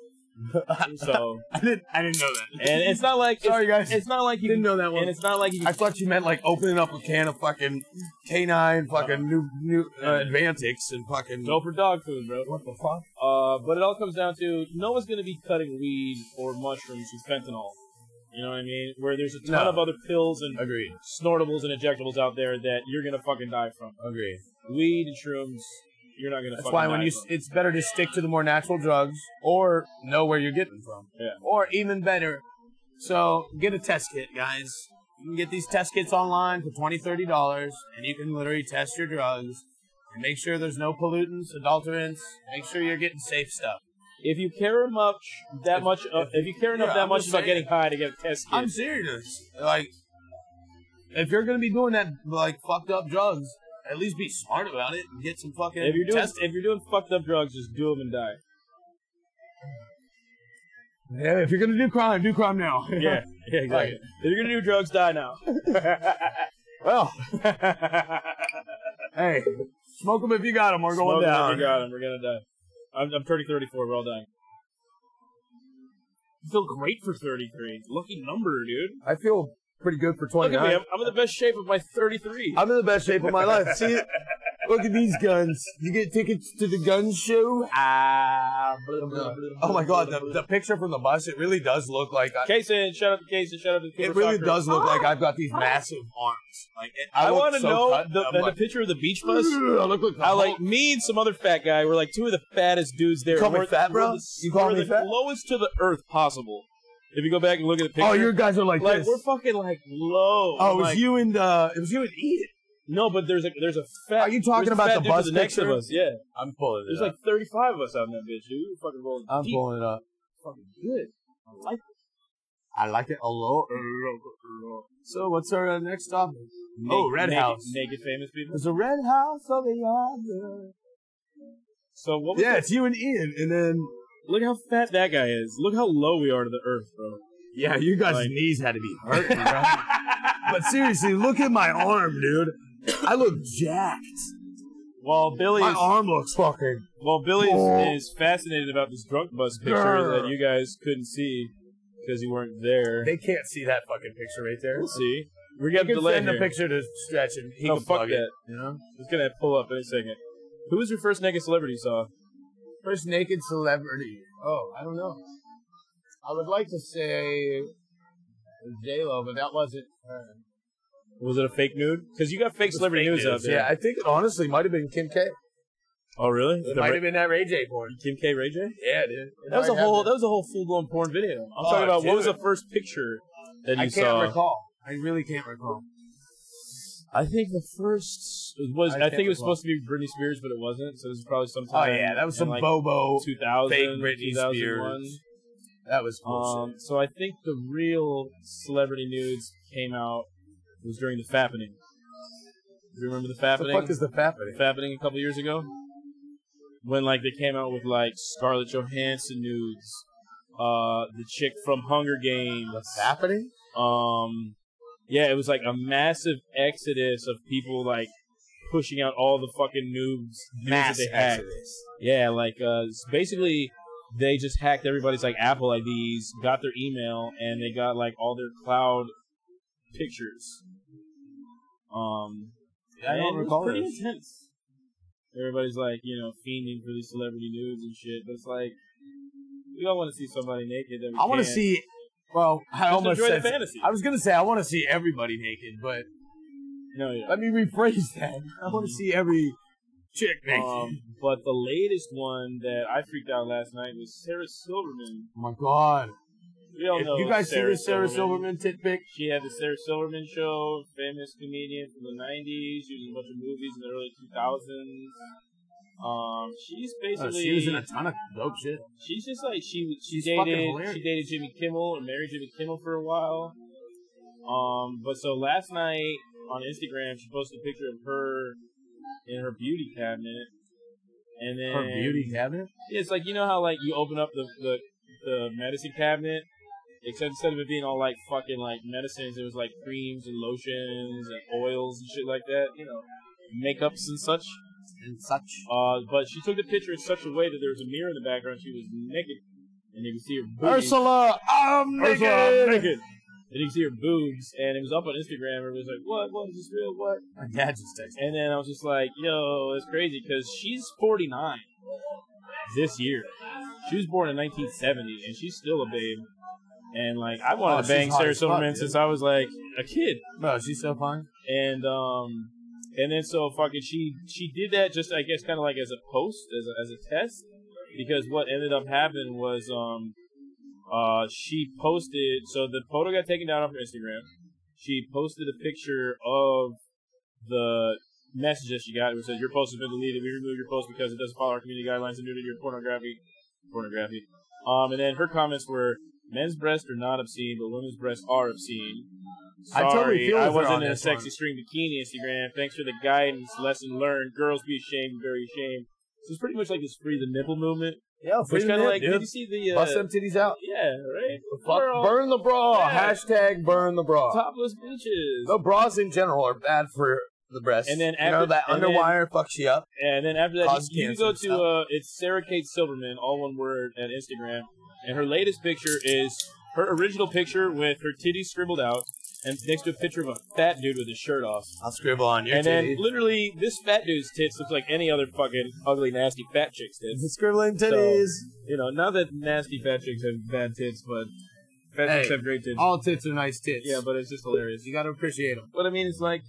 So I didn't know that. And it's not like sorry guys. It's not like you didn't know that one. And it's not like you. I thought you meant like opening up a can of fucking K9, fucking new Advantix, and fucking go for dog food, bro. What the fuck? But it all comes down to no one's gonna be cutting weed or mushrooms with fentanyl. You know what I mean? Where there's a ton of other pills and snortables and injectables out there that you're gonna fucking die from. Agreed. Weed and shrooms. You're not gonna. That's why it's better to stick to the more natural drugs or know where you're getting from. Yeah. Or even better, so get a test kit, guys. You can get these test kits online for $20, $30, and you can literally test your drugs and make sure there's no pollutants, adulterants. Make sure you're getting safe stuff. If you care enough about getting high to get a test kit, I'm serious. Like, if you're gonna be doing that like fucked up drugs, at least be smart about it and get some fucking If you're doing fucked up drugs, just do them and die. Yeah, if you're gonna do crime now. Yeah, exactly. Right. If you're gonna do drugs, die now. Well, hey, smoke them if you got them. We're going down. Smoke them if you got them. We're gonna die. I'm turning 34. We're all dying. I feel great for 33. Lucky number, dude. I feel pretty good for 29. Look at me. I'm in the best shape of my 33. I'm in the best shape of my life. See, look at these guns. You get tickets to the gun show? Oh my god, the picture from the bus, it really does look like... Kaysen, shout out to Kaysen, shout out to It really does look like I've got these massive arms. Like, I want to know the picture of the beach bus. I look like I like me and some other fat guy. We're like two of the fattest dudes there. You call me fat, bro? You call me fat? Lowest to the earth possible. If you go back and look at the picture, Oh, you guys are like this. we're fucking like low. Oh, it was like, you and Ian. No, but there's a fat. Are you talking about the bus next to picture? us? Yeah. I'm pulling it There's up. like 35 of us out in that bitch, dude. We're fucking rolling. I'm deep. pulling it up. Fucking good. I like it. I like it a lot. So what's our next topic? Red House. Naked famous people. There's a red house over yonder. So what was Yeah, it's you and Ian, and then Look how fat that guy is. Look how low we are to the earth, bro. yeah, you guys' Like- knees had to be hurting, bro. But seriously, look at my arm, dude. I look jacked. While Billy My is, arm looks fucking. while Billy Oh. is fascinated about this drunk bus picture Grr. that you guys couldn't see because you weren't there. They can't see that fucking picture right there. We'll see. We're You getting can delayed send the here. picture to Stretch and he No, can fuck plug that. it. You know? It's gonna pull up any second. Who was your first naked celebrity you saw? First naked celebrity. Oh, I don't know. I would like to say J-Lo, but that wasn't her. Was it a fake nude? Because you got fake celebrity news out there. Yeah, I think it honestly might have been Kim K. Oh, really? It might have been that Ray J porn. Kim K. Ray J? Yeah, dude. That was a whole full-blown porn video. I'm talking about what was the first picture that you I saw? can't recall. I really can't recall. I think the first was. I I can't think it was recall. supposed to be Britney Spears, but it wasn't. So this is probably Oh sometime. yeah, that was in some like Bobo 2000, fake Britney 2001. Spears. That was bullshit. So I think the real celebrity nudes came out was during the Fappening. Do you remember the What the Fappening? fuck is the Fappening? Fappening a couple years ago? When like they came out with like Scarlett Johansson nudes, the chick from Hunger Games. What's happening? Yeah, it was like a massive exodus of people like pushing out all the fucking nudes that they hacked. Yeah, like basically they just hacked everybody's like Apple IDs, got their email, and they got like all their cloud pictures. Yeah, I don't and recall it was pretty this. intense. Everybody's like, fiending for these celebrity nudes and shit, but it's like we all want to see somebody naked. That we I want to can't. see. Well, I Just almost enjoy said. the fantasy. I was gonna say I want to see everybody naked, but No, yeah. let me rephrase that. I want to see every chick naked. But the latest one that I freaked out last night was Sarah Silverman. Oh my god! We all If know you guys see this Sarah Silverman tit pic? She had the Sarah Silverman show, famous comedian from the 90s. She was in a bunch of movies in the early 2000s. She's basically She was in a ton of dope shit. she's just like she fucking dated hilarious. Jimmy Kimmel or married Jimmy Kimmel for a while. But so last night on Instagram she posted a picture of her in her beauty cabinet. And then Her beauty cabinet? Yeah, it's like how like you open up the medicine cabinet, except instead of it being all like fucking like medicines, it was like creams and lotions and oils and shit like that, makeups and such. But she took the picture in such a way that there was a mirror in the background. She was naked, and you could see her boobs. Ursula, I'm naked. Ursula, I'm naked. And you could see her boobs, and it was up on Instagram. Everybody was like, "What? What is this real? What?" My dad just texted. And then I was just like, "Yo, it's crazy because she's 49 this year. She was born in 1970, and she's still a babe. And like, I wanted to bang she's hot Sarah as fuck, Silverman dude. since I was like a kid. Bro, she's so fine. And then so fucking she did that just I guess kind of like as a post as a test, because what ended up happening was she posted, so the photo got taken down off her Instagram. She posted a picture of the message that she got. It said, "Your post has been deleted. We removed your post because it doesn't follow our community guidelines and nudity or pornography." And then her comments were, "Men's breasts are not obscene, but women's breasts are obscene. I totally Sorry, feel I with her wasn't on in a this sexy one. string bikini Instagram. Thanks for the guidance. Lesson learned. Girls be ashamed, very ashamed." So it's pretty much like this free the nipple movement. Yeah, Which kind of like, did you see the bust them titties out. yeah, right? Fuck, Girl, burn the bra. Yeah. Hashtag burn the bra. topless bitches. The bras in general are bad for the breasts. And then that and then- underwire fucks you up. And then after that, Cause you can cancer go and to stuff. it's Sarah Kate Silverman, all one word, at Instagram. And her latest picture is her original picture with her titties scribbled out, and next to a picture of a fat dude with his shirt off. I'll scribble on your And titties. then literally, this fat dude's tits looks like any other fucking ugly, nasty fat chick's tits. Scribbling titties. Not that nasty fat chicks have bad tits, but fat chicks Hey, have great tits. all tits are nice tits. Yeah, but it's just hilarious. you gotta appreciate them. But I mean, it's like,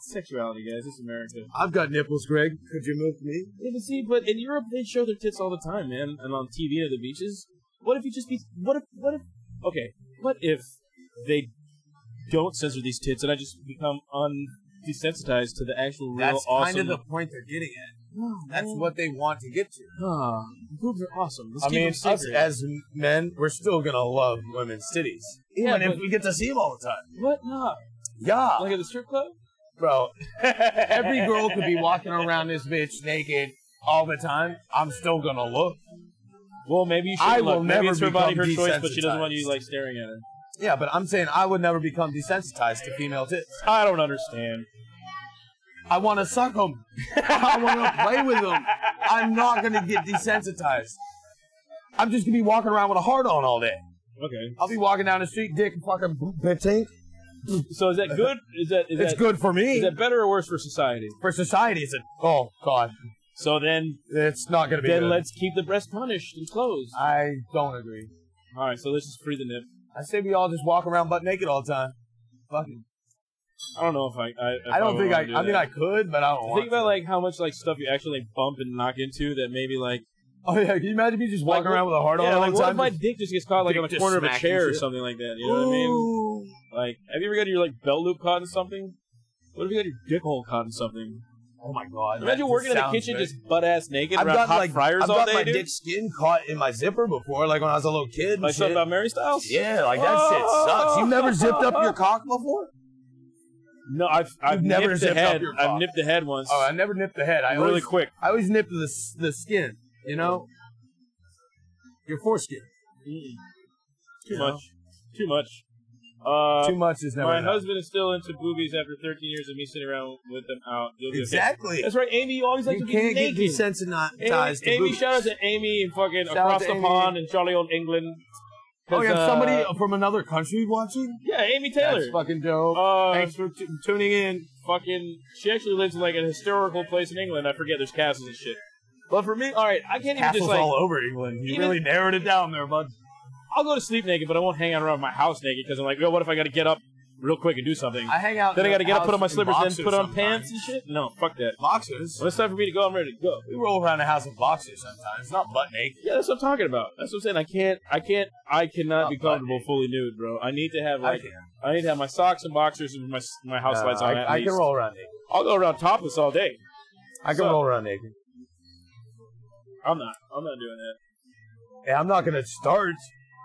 sexuality, guys. It's America. I've got nipples, Greg. Could you move me? Yeah, but see, but in Europe, they show their tits all the time, man. And on TV at the beaches. What if you just be? What if? Okay. What if they don't censor these tits and I just become desensitized to the actual real That's awesome? kind of the point they're getting at. That's what they want to get to. Boobs are awesome. Let's I keep mean, them secret. us as men, we're still gonna love women's titties, even if we get to see them all the time. What? No. Yeah, Like at the strip club? bro. Every girl could be walking around this bitch naked all the time. I'm still gonna look. Well, maybe you should I look. will Maybe never it's her body, her become choice, but she doesn't want desensitized. you like staring at her. Yeah, but I'm saying I would never become desensitized to female tits. I don't understand. I want to suck them. I want to play with them. I'm not going to get desensitized. I'm just going to be walking around with a heart on all day. Okay. I'll be walking down the street, dick and fucking bitch. So is that good? Is It's that good for me. Is that better or worse for society? For society, it's oh, God. So then It's not going to be then good. let's keep the breast punished and closed. I don't agree. All right, so let's just free the nip. I say we all just walk around butt naked all the time. Fucking. I don't know if I I don't think would I. wanna do I mean, that. I could, but I don't want Think about like how much like stuff you actually like, bump and knock into that maybe like Oh yeah, can you imagine me just walking like, around with a heart on yeah, all like the what time? if my dick just gets caught like dick on the just corner of a smacking chair or shit. something like that? You know what I mean? Ooh. Like, have you ever got your like belt loop caught in something? What if you got your dick hole caught in something? Oh my God! Imagine that working in the sounds kitchen great. just butt ass naked I've around got hot like fryers I've all got day, my dude. dick skin caught in my zipper before, like when I was a little kid. And Like shit. something about Mary Styles? Yeah, like that shit sucks. You've never zipped up your cock before? No, I've never nipped the zipped up head. your I've cock. nipped the head once. Oh, I never nipped the head. really quick. I always nipped the skin. You know, your foreskin. Too You much. know? Too much. Too much is never My enough. husband is still into boobies after 13 years of me sitting around with them out. You'll be okay. Exactly. That's right, Amy. You always like You to can't be get naked. desensitized to Amy, boobies. shout out to Amy and fucking Shout out across to the Amy. pond in jolly old England. Oh, you 'Cause, have somebody from another country watching? Yeah, Amy Taylor. That's fucking dope. Thanks for tuning in. Fucking, she actually lives in like a historical place in England. I forget, there's castles and shit. But for me, all right, I can't even Castles just like. all over England. You even- really narrowed it down there, bud. I'll go to sleep naked, but I won't hang out around my house naked because I'm like, yo, what if I got to get up real quick and do something? I hang out. Then I in got to the get up, put on my house in slippers, then boxers put on sometimes. pants and shit. No, fuck that. Boxers. When it's time for me to go, I'm ready to go. We roll around the house in boxers sometimes, not butt naked. Yeah, that's what I'm talking about. That's what I'm saying. I cannot Not be comfortable fully nude, bro. I need to have I like, can. I need to have my socks and boxers and my house lights on. At I least. can roll around naked. I'll go around topless all day. I can So- roll around naked. I'm not doing that. Yeah, I'm not gonna start.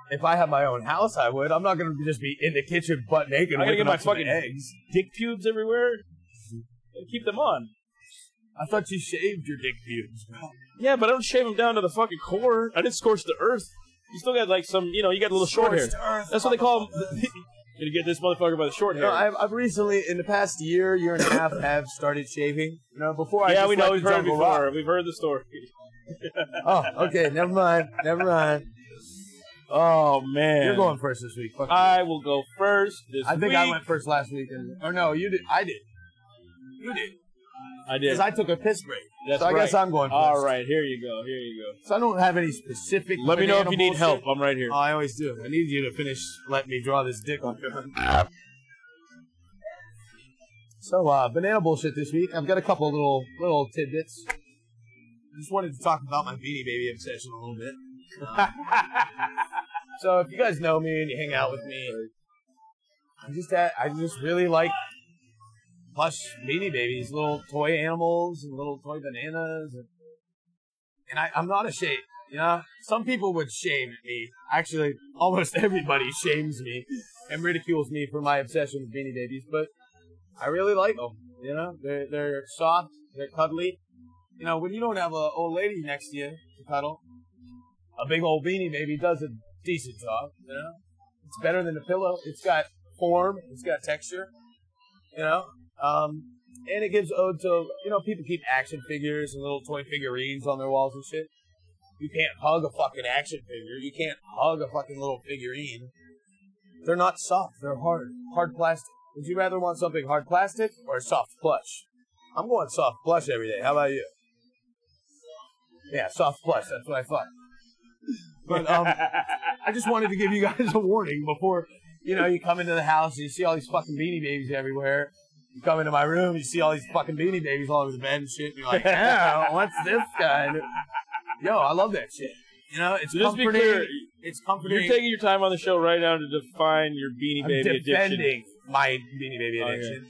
If I have my own house, I would. I'm not gonna just be in the kitchen butt naked. I gotta whipping get my up some fucking eggs. dick pubes everywhere. Gotta keep them on. I thought you shaved your dick pubes, bro. Yeah, but I don't shave them down to the fucking core. I didn't scorch the earth. You still got like some, you got a little short hair. Scorched earth, That's what they call them. Gonna get this motherfucker by the short hair. No, I've recently, in the past year and a half, have started shaving. Before I yeah, just we know. let We've the heard it jungle before. rock. We've heard the story. Oh, okay. Never mind. Oh man, You're going first this week. Fuck you. I will go first this I think week. I went first last week. Or no, you did. I did. You did. I did. Because I took a piss break. That's so I guess right. I'm going first. All right, here you go. So I don't have any specific. Let me know if banana you need bullshit. help. I'm right here. Oh, I always do. I need you to finish letting me draw this dick on your So, banana bullshit this week. I've got a couple little tidbits. I just wanted to talk about my Beanie Baby obsession a little bit. So, if you guys know me and you hang out with me, I just really like plush Beanie Babies, little toy animals and little toy bananas, and I'm not ashamed. Some people would shame me. Actually, almost everybody shames me and ridicules me for my obsession with Beanie Babies, but I really like them. They're soft, they're cuddly. When you don't have an old lady next to you to cuddle, a big old Beanie Baby does a decent job. It's better than a pillow. It's got form, it's got texture. And it gives ode to people keep action figures and little toy figurines on their walls and shit. You can't hug a fucking action figure. You can't hug a fucking little figurine. They're not soft. They're hard plastic. Would you rather want something hard plastic or soft plush? I'm going soft plush every day. How about you? Yeah, soft plush. That's what I thought. But I just wanted to give you guys a warning before, you come into the house and you see all these fucking Beanie Babies everywhere. You come into my room, you see all these fucking Beanie Babies all over the bed and shit. And you're like, yeah, what's this guy? Yo, I love that shit. It's So just be comforting. clear, It's comforting. You're taking your time on the show right now to define your Beanie Baby I'm addiction. defending my Beanie Baby addiction.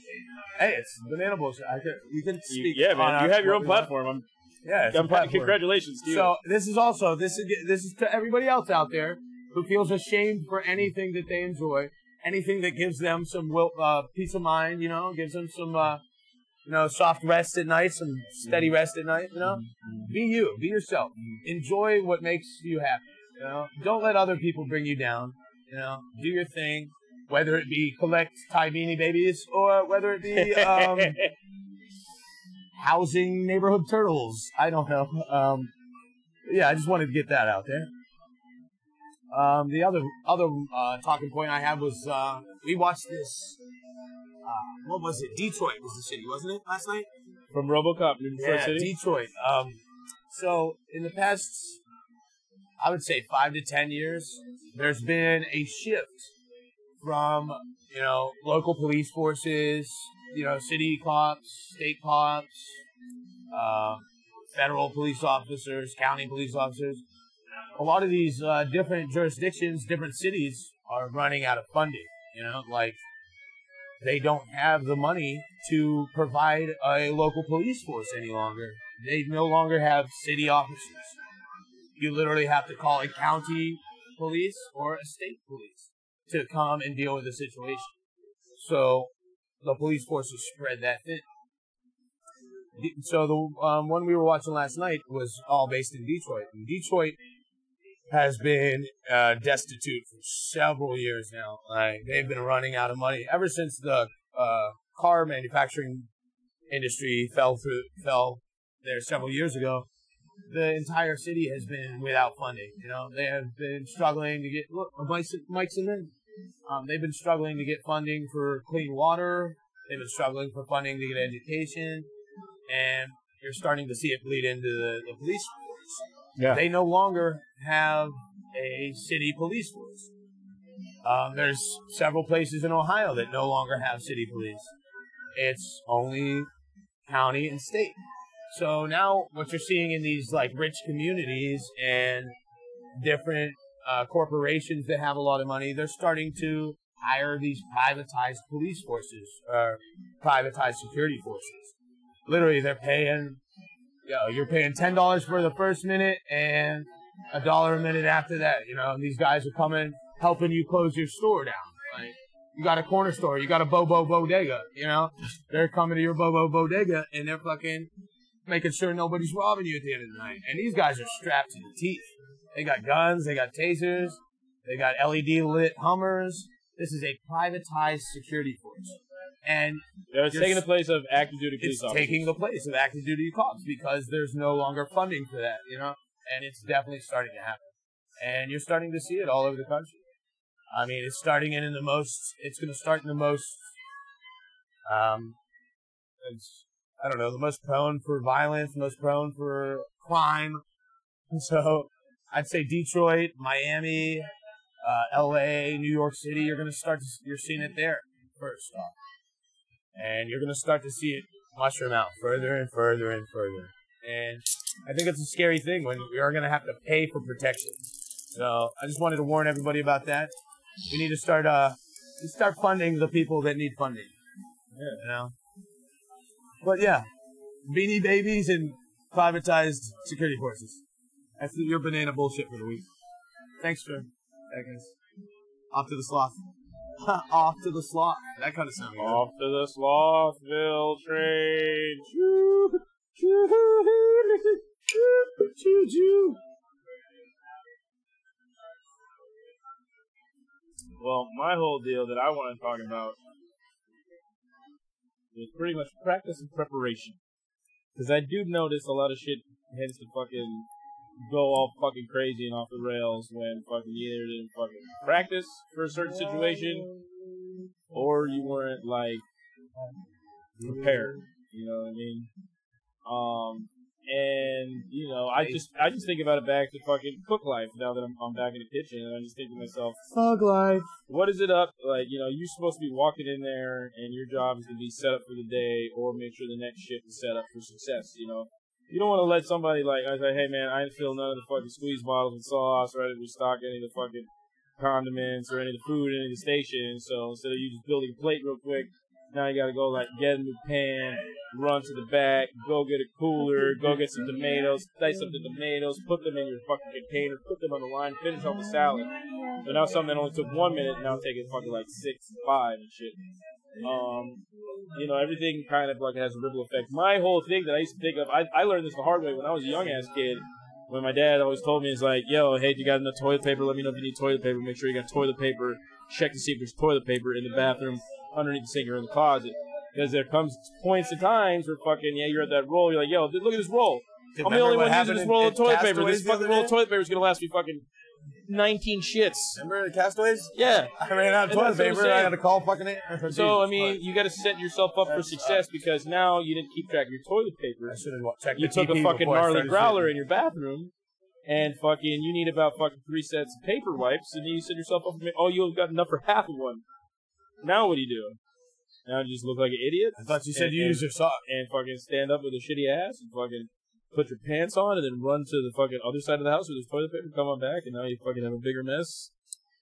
Hey, it's banana bullshit. You can speak. Yeah, man. You have your own platform. Congratulations to you. So this is to everybody else out there who feels ashamed for anything that they enjoy, anything that gives them some peace of mind, gives them some soft rest at night, some steady rest at night, Be you, be yourself. Enjoy what makes you happy, Don't let other people bring you down, Do your thing, whether it be collect Thai Beanie Babies or whether it be housing neighborhood turtles. I don't know. Yeah, I just wanted to get that out there. The other talking point I had was we watched this. What was it? Detroit was the city, wasn't it, last night? From RoboCop, Detroit City? Detroit. So in the past, I would say 5 to 10 years, there's been a shift from, local police forces, city cops, state cops, federal police officers, county police officers. A lot of these different jurisdictions, different cities are running out of funding, they don't have the money to provide a local police force any longer. They no longer have city officers. You literally have to call a county police or a state police to come and deal with the situation. So the police force is spread that thin. So the one we were watching last night was all based in Detroit. And Detroit has been destitute for several years now. They've been running out of money ever since the car manufacturing industry fell there several years ago. The entire city has been without funding. They have been struggling to get Mike's in there. They've been struggling to get funding for clean water. They've been struggling for funding to get education, and you're starting to see it bleed into the police force. Yeah. They no longer have a city police force. There's several places in Ohio that no longer have city police. It's only county and state. So now what you're seeing in these rich communities and different corporations that have a lot of money, they're starting to hire these privatized police forces, privatized security forces. Literally, they're paying, you're paying $10 for the first minute and $1 a minute after that. These guys are coming, helping you close your store down. You got a corner store, you got a Bobo Bodega, They're coming to your Bobo Bodega and they're fucking making sure nobody's robbing you at the end of the night. And these guys are strapped to the teeth. They got guns, they got tasers, they got LED lit Hummers. This is a privatized security force. And it's taking the place of active duty police officers. It's taking the place of active duty cops because there's no longer funding for that, And it's definitely starting to happen. And you're starting to see it all over the country. I mean, it's starting it's going to start in the most, the most prone for violence, most prone for crime. And so I'd say Detroit, Miami, LA, New York City, you're seeing it there first off. And you're going to start to see it mushroom out further and further and further. And I think it's a scary thing when we are going to have to pay for protection. So I just wanted to warn everybody about that. We need to start funding the people that need funding. Yeah. But yeah, Beanie Babies and privatized security forces. That's your banana bullshit for the week. Thanks for that, guys. Off to the sloth. Off to the sloth. That kind of sound. Off to the Slothville train. Well, my whole deal that I want to talk about is pretty much practice and preparation. Because I do notice a lot of shit tends to fucking go all fucking crazy and off the rails when fucking you either didn't fucking practice for a certain situation or you weren't prepared. You know what I mean? And I just think about it back to fucking cook life now that I'm back in the kitchen, and I just think to myself, Thug life. What is it up? You're supposed to be walking in there, and your job is to be set up for the day, or make sure the next shift is set up for success. You don't want to let somebody like, I say, hey man, I didn't fill none of the fucking squeeze bottles with sauce, or I didn't restock any of the fucking condiments or any of the food in any of the stations. So instead of you just building a plate real quick, now you gotta go like get a new pan, run to the back, go get a cooler, go get some tomatoes, dice up the tomatoes, put them in your fucking container, put them on the line, finish off the salad. So now something that only took 1 minute, now taking fucking like 6, 5 and shit. You know, everything kind of like has a ripple effect. My whole thing that I used to think of, I learned this the hard way when I was a young ass kid. When my dad always told me, he's like, yo, hey, you got enough toilet paper? Let me know if you need toilet paper. Make sure you got toilet paper. Check to see if there's toilet paper in the bathroom, underneath the sink, or in the closet. Because there comes points and times where fucking, yeah, you're at that roll. You're like, yo, look at this roll. I'm the only one using this roll of toilet paper. This fucking roll of toilet paper is going to last me fucking 19 shits. Remember the Castaways? Yeah. I ran out of toilet paper. I had to call fucking it. So, I mean, you got to set yourself up for success because now you didn't keep track of your toilet paper. I should have checked. You took a fucking gnarly growler in your bathroom, and fucking you need about fucking 3 sets of paper wipes, and you set yourself up for, oh, you've got enough for half of one. Now what do you do? Now you just look like an idiot? I thought you said you use your sock. And fucking stand up with a shitty ass and fucking put your pants on and then run to the fucking other side of the house where there's toilet paper, come on back, and now you fucking have a bigger mess.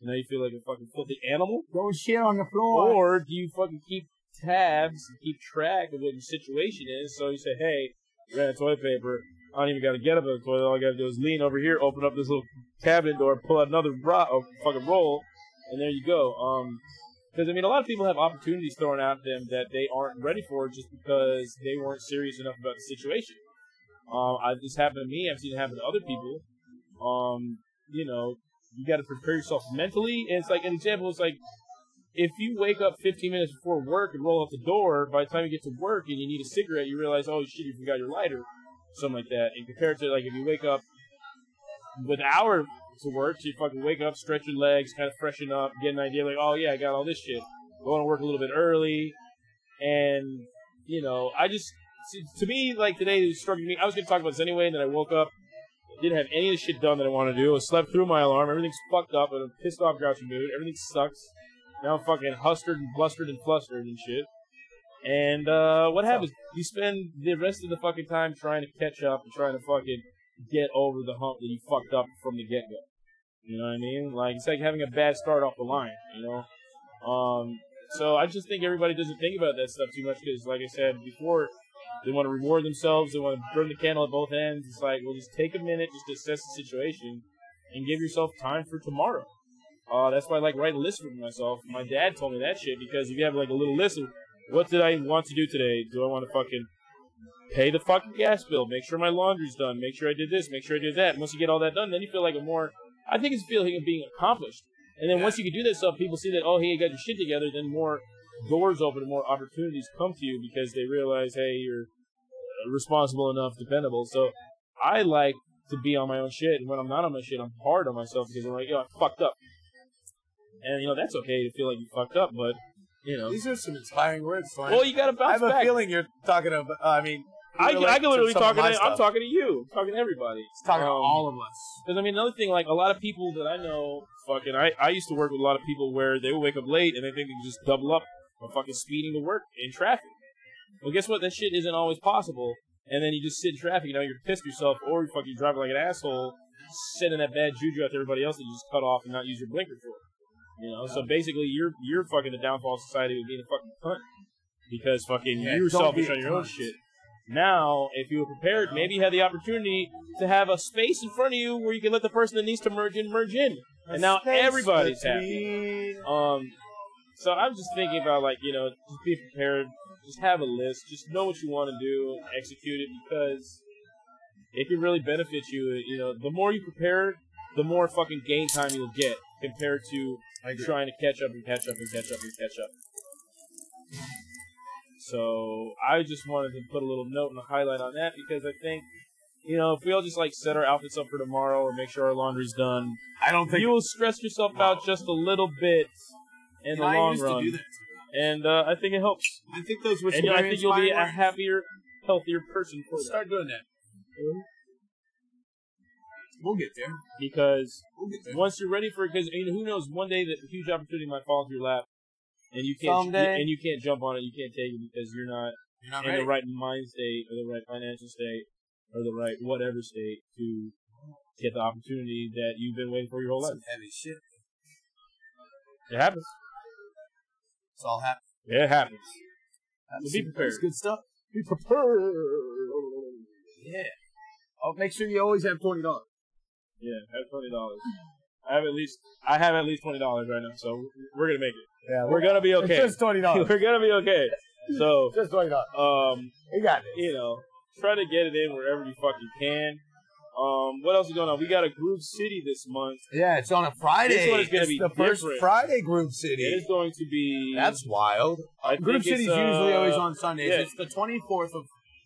And now you feel like a fucking filthy animal. Go shit on the floor. Or do you fucking keep tabs and keep track of what your situation is? So you say, hey, ran out of toilet paper. I don't even got to get up out of the toilet. All I got to do is lean over here, open up this little cabinet door, pull out another fucking roll, and there you go. Because, I mean, a lot of people have opportunities thrown at them that they aren't ready for just because they weren't serious enough about the situation. This happened to me. I've seen it happen to other people. You know, you got to prepare yourself mentally. And it's like, an example is like, if you wake up 15 minutes before work and roll out the door, by the time you get to work and you need a cigarette, you realize, oh, shit, you forgot your lighter. Something like that. And compared to, like, if you wake up with an hour to work, so you fucking wake up, stretch your legs, kind of freshen up, get an idea, like, oh, yeah, I got all this shit. Go to work a little bit early. And, you know, to me, like, today, it was struggling me. I was going to talk about this anyway, and then I woke up, didn't have any of the shit done that I wanted to do. I slept through my alarm. Everything's fucked up. I'm in a pissed off, grouchy mood. Everything sucks. Now I'm fucking hustered and blustered and flustered and shit. And what happens? You spend the rest of the fucking time trying to catch up and trying to fucking get over the hump that you fucked up from the get-go. You know what I mean? Like, it's like having a bad start off the line, you know? So I just think everybody doesn't think about that stuff too much because, like I said before, they want to reward themselves. They want to burn the candle at both ends. It's like, well, just take a minute just to assess the situation and give yourself time for tomorrow. That's why I like write a list for myself. My dad told me that shit because if you have like a little list of what did I want to do today? Do I want to fucking pay the fucking gas bill? Make sure my laundry's done. Make sure I did this. Make sure I did that. And once you get all that done, then you feel like I think it's a feeling of being accomplished. And then once you can do that stuff, people see that, oh, hey, you got your shit together, then more doors open and more opportunities come to you because they realize, hey, you're responsible enough, dependable. So I like to be on my own shit. And when I'm not on my shit, I'm hard on myself because I'm like, yo, I fucked up. And, you know, that's okay to feel like you fucked up, but, you know. These are some inspiring words, Florian. Well, you got to bounce back. I have a feeling you're talking about, I mean, I can literally talk to I'm talking to you. I'm talking to everybody. It's talking to all of us. Because, I mean, another thing, like, a lot of people that I know, fucking, I used to work with a lot of people where they would wake up late and they think they can just double up on fucking speeding to work in traffic. Well, guess what? That shit isn't always possible. And then you just sit in traffic, you know, you're pissed yourself, or you fucking drive like an asshole, sending that bad juju out to everybody else that you just cut off and not use your blinker for. You know, so basically you're fucking the downfall of society with being a fucking cunt. Because fucking you were selfish on your own shit. Now, if you were prepared, maybe you had the opportunity to have a space in front of you where you can let the person that needs to merge in. And now everybody's happy. So I'm just thinking about, like, you know, just be prepared. Just have a list. Just know what you want to do. Execute it because it can really benefit you. You know, the more you prepare, the more fucking game time you'll get compared to trying to catch up and catch up and catch up and catch up. So I just wanted to put a little note and a highlight on that because I think, you know, if we all just like set our outfits up for tomorrow or make sure our laundry's done, I don't think you will stress yourself out just a little bit in the long run. To do that. And I think it helps. I think those were. And I think you'll be a happier, healthier person for that. Start doing that. Mm-hmm. We'll get there. Because once you're ready for it, because who knows, one day that a huge opportunity might fall into your lap, and you can't jump on it, you can't take it because you're not in the right mind state or the right financial state or the right whatever state to get the opportunity that you've been waiting for your whole life. Some heavy shit. It happens. It's all happening. It happens. So be prepared. It's good stuff. Be prepared. Yeah. Oh, make sure you always have $20. Yeah, have $20. I have at least $20 right now, so we're gonna make it. Yeah, we're gonna be okay. It's just $20. We're gonna be okay. So just $20. You got it. You know, try to get it in wherever you fucking can. What else is going on? We got a Groove City this month. Yeah, it's on a Friday. This one is going to be the first different. Friday Groove City. It is going to be. That's wild. Groove City's usually always on Sundays. Yeah. It's the 24th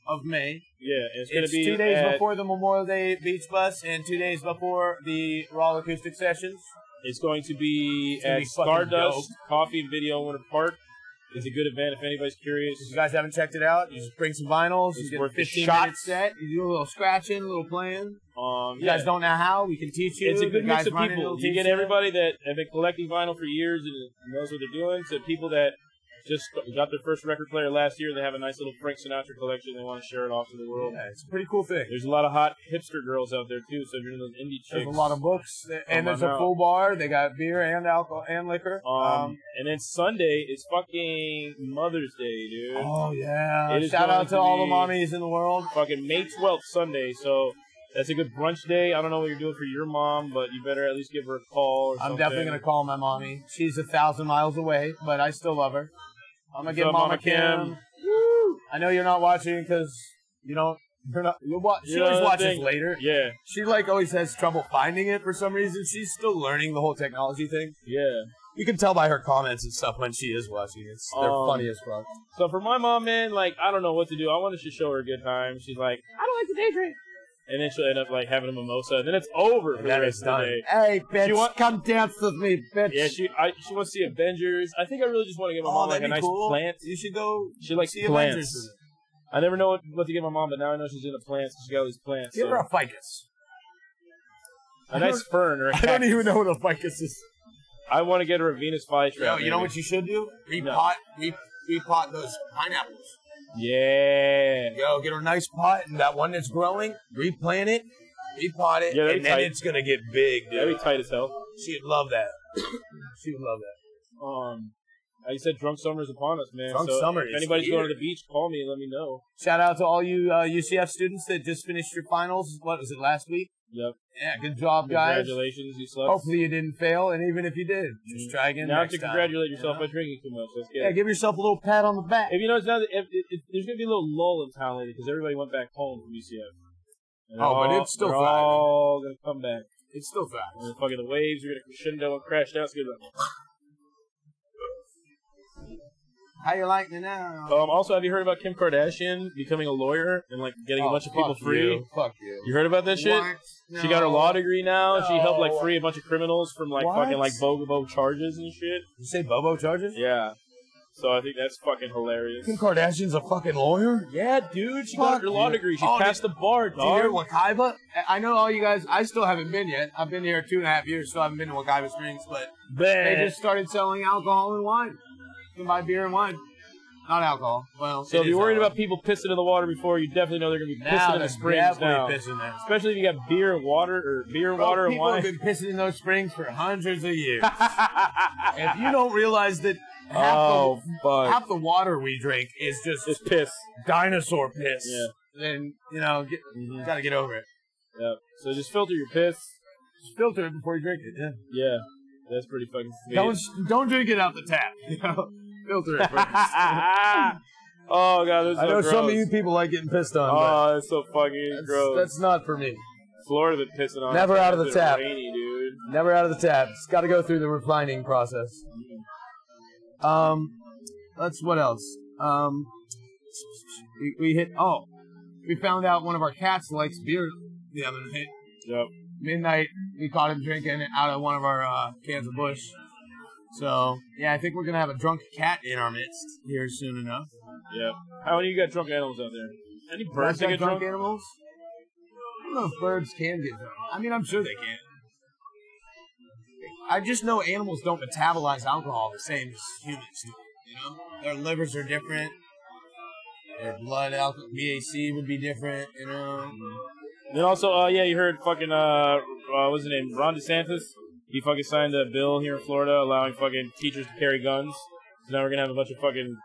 of May. Yeah, it's going to be 2 days before the Memorial Day Beach Bus and 2 days before the Raw Acoustic Sessions. It's going to be at Stardust Coffee and Video in Winter Park. It's a good event if anybody's curious. If you guys haven't checked it out, you just bring some vinyls. You get a 15-minute set. You do a little scratching, a little playing. You guys don't know how, we can teach you. It's a good mix of people. You get everybody that have been collecting vinyl for years and knows what they're doing, to people that just got their first record player last year. They have a nice little Frank Sinatra collection. They want to share it off to the world. Yeah, it's a pretty cool thing. There's a lot of hot hipster girls out there, too, so if you're into those indie chicks. There's a lot of books, and there's a full bar. They got beer and alcohol and liquor. And then Sunday is fucking Mother's Day, dude. Oh, yeah. Shout out to all the mommies in the world. Fucking May 12th, Sunday, so that's a good brunch day. I don't know what you're doing for your mom, but you better at least give her a call or something. I'm definitely going to call my mommy. She's 1,000 miles away, but I still love her. I'm going to give Mama Kim. Woo! I know you're not watching because you don't. She always watches later. Yeah. She always has trouble finding it for some reason. She's still learning the whole technology thing. Yeah. You can tell by her comments and stuff when she is watching. They're funny as fuck. So for my mom, man, I don't know what to do. I wanted to show her a good time. She's like, I don't like to day drink. And then she'll end up having a mimosa, and then it's over for the rest of the day. Hey, bitch, come dance with me, bitch. Yeah, she wants to see Avengers. I think I really just want to get my mom a nice plant. You should go. She likes plants. I never know what to get my mom, but now I know she's into plants. She's got all these plants. Give her a ficus. A nice fern or a cactus. I don't even know what a ficus is. I want to get her a Venus flytrap. Yo, you know what you should do? Repot those pineapples. Yeah. Yo, get her a nice pot, and that one that's growing, replant it, repot it, and then it's going to get big, dude. That'd be tight as hell. She'd love that. She would love that. Like you said, drunk summer's upon us, man. Drunk summer is if anybody's here. going to the beach, call me and let me know. Shout out to all you UCF students that just finished your finals. What was it, last week? Yep. Yeah, good job, guys. Congratulations, you sluts. Hopefully you didn't fail, and even if you did, just try again now next time. Now to congratulate yourself by drinking too much. Let's get it. Give yourself a little pat on the back. If you notice now, there's going to be a little lull in town lately because everybody went back home from UCF. But it's still thriving. All going to come back. It's still thriving. And fucking the waves are going to crescendo and crash down. It's going to be How you like me now? Also, have you heard about Kim Kardashian becoming a lawyer and getting a bunch of people free? Fuck you. You heard about that shit? No. She got her law degree now. No. She helped free a bunch of criminals from fucking bobo charges and shit. Did you say bobo charges? Yeah. So I think that's fucking hilarious. Kim Kardashian's a fucking lawyer? Yeah, dude. She got her law degree. She passed the bar, dog. Did you hear Wakaiba? I know all you guys. I still haven't been yet. I've been here 2.5 years, so I haven't been to Wakaiba Springs. But they just started selling alcohol and wine. You can buy beer and wine. Not alcohol. Well, so if you're worried about people pissing in the water before, you definitely know they're going to be pissing in the springs now. Pissing there. Especially if you got beer and water and wine. People have been pissing in those springs for hundreds of years. If you don't realize that half the water we drink is just piss, dinosaur piss, then got to get over it. Yeah. So just filter your piss. Just filter it before you drink it. Yeah. Yeah. That's pretty fucking sweet. Don't drink it out the tap. Filter it first. Oh god, this is so gross. Some of you people like getting pissed on. Oh, it's so fucking gross. That's not for me. Florida been pissing on. Never out of the tap. Rainy, dude. Never out of the tap. It's got to go through the refining process. Let's what else? We found out one of our cats likes beer the other night. Yep. Midnight, we caught him drinking out of one of our cans of Busch. So, yeah, I think we're going to have a drunk cat in our midst here soon enough. Yep. How many of you got drunk animals out there? Any birds that get drunk? Animals? I don't know if birds can get drunk. I mean, I'm sure they can. I just know animals don't metabolize alcohol the same as humans do. You know? Their livers are different. Your blood alcohol, BAC would be different, you know. Then also, you heard fucking what's his name? Ron DeSantis. He fucking signed a bill here in Florida allowing fucking teachers to carry guns. So now we're gonna have a bunch of fucking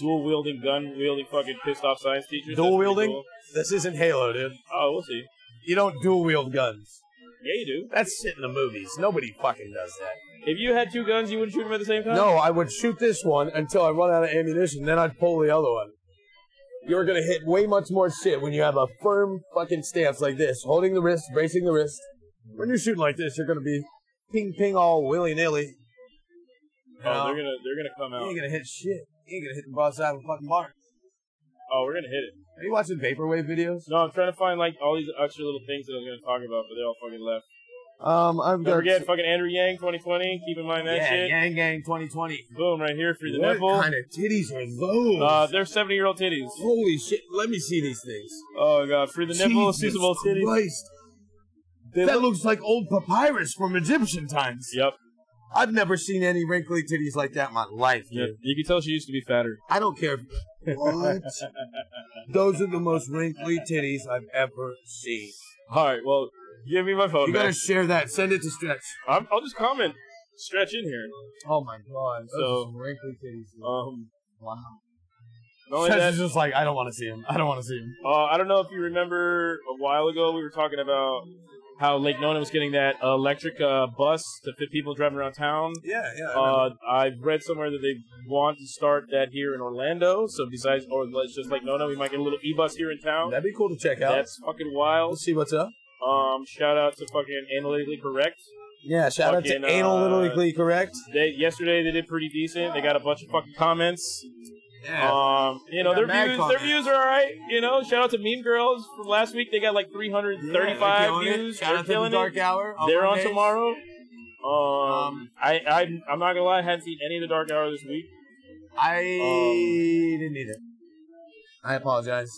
dual-wielding, gun-wielding, fucking pissed-off science teachers. Dual-wielding? Cool. This isn't Halo, dude. Oh, we'll see. You don't dual-wield guns. Yeah, you do. That's shit in the movies. Nobody fucking does that. If you had two guns, you wouldn't shoot them at the same time? No, I would shoot this one until I run out of ammunition, then I'd pull the other one. You're gonna hit way much more shit when you have a firm fucking stance like this, holding the wrist, bracing the wrist. When you're shooting like this, you're gonna be ping ping all willy-nilly. Oh, they're gonna come out. You ain't gonna hit shit. You ain't gonna hit the broadside of a fucking bar. Oh, we're gonna hit it. Are you watching Vaporwave videos? No, I'm trying to find like all these extra little things that I was gonna talk about, but they all fucking left. Don't forget fucking Andrew Yang 2020. Keep in mind that shit. Yang Gang 2020. Boom, right here for the what nipple. What kind of titties are those? They're 70-year-old titties. Holy shit! Let me see these things. Oh god, free the nipple, suitable titties. Christ. That looks like old papyrus from Egyptian times. Yep. I've never seen any wrinkly titties like that in my life, dude. Yep. You can tell she used to be fatter. I don't care. What? Those are the most wrinkly titties I've ever seen. Alright, well, give me my phone. You gotta share that. Send it to Stretch. I'll just comment. Stretch in here. Oh my god. Those are some wrinkly titties. Dude. Wow. Stretch is just like, I don't want to see him. I don't want to see him. I don't know if you remember a while ago we were talking about how Lake Nona was getting that electric bus to fit people driving around town. Yeah. I've read somewhere that they want to start that here in Orlando. So besides, or it's just Lake Nona, we might get a little e-bus here in town. That'd be cool to check out. That's fucking wild. Let's see what's up. Shout out to fucking Analytically Correct. Yeah, shout out to Analytically Correct. Yesterday they did pretty decent. They got a bunch of fucking comments. Yeah. Their views are alright. Shout out to Meme Girls from last week. They got like 335 views. Shout out to the Dark Hour. They're on tomorrow. I'm not gonna lie, I hadn't seen any of the Dark Hour this week. I didn't either. I apologize.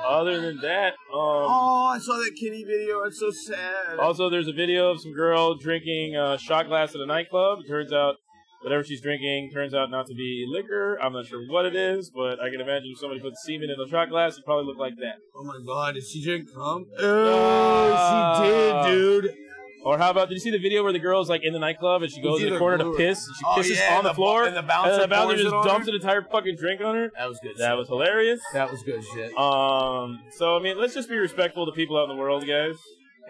Other than that, I saw that Kitty video. It's so sad. Also, there's a video of some girl drinking a shot glass at a nightclub. It turns out whatever she's drinking turns out not to be liquor. I'm not sure what it is, but I can imagine if somebody put semen in a shot glass, it'd probably look like that. Oh my god, did she drink cum? Oh, she did, dude. Or how about, did you see the video where the girl's like in the nightclub and she goes in the corner to piss and she pisses on the floor and the bouncer just dumps an entire fucking drink on her? That was good. That was hilarious. That was good shit. So I mean, let's just be respectful to people out in the world, guys.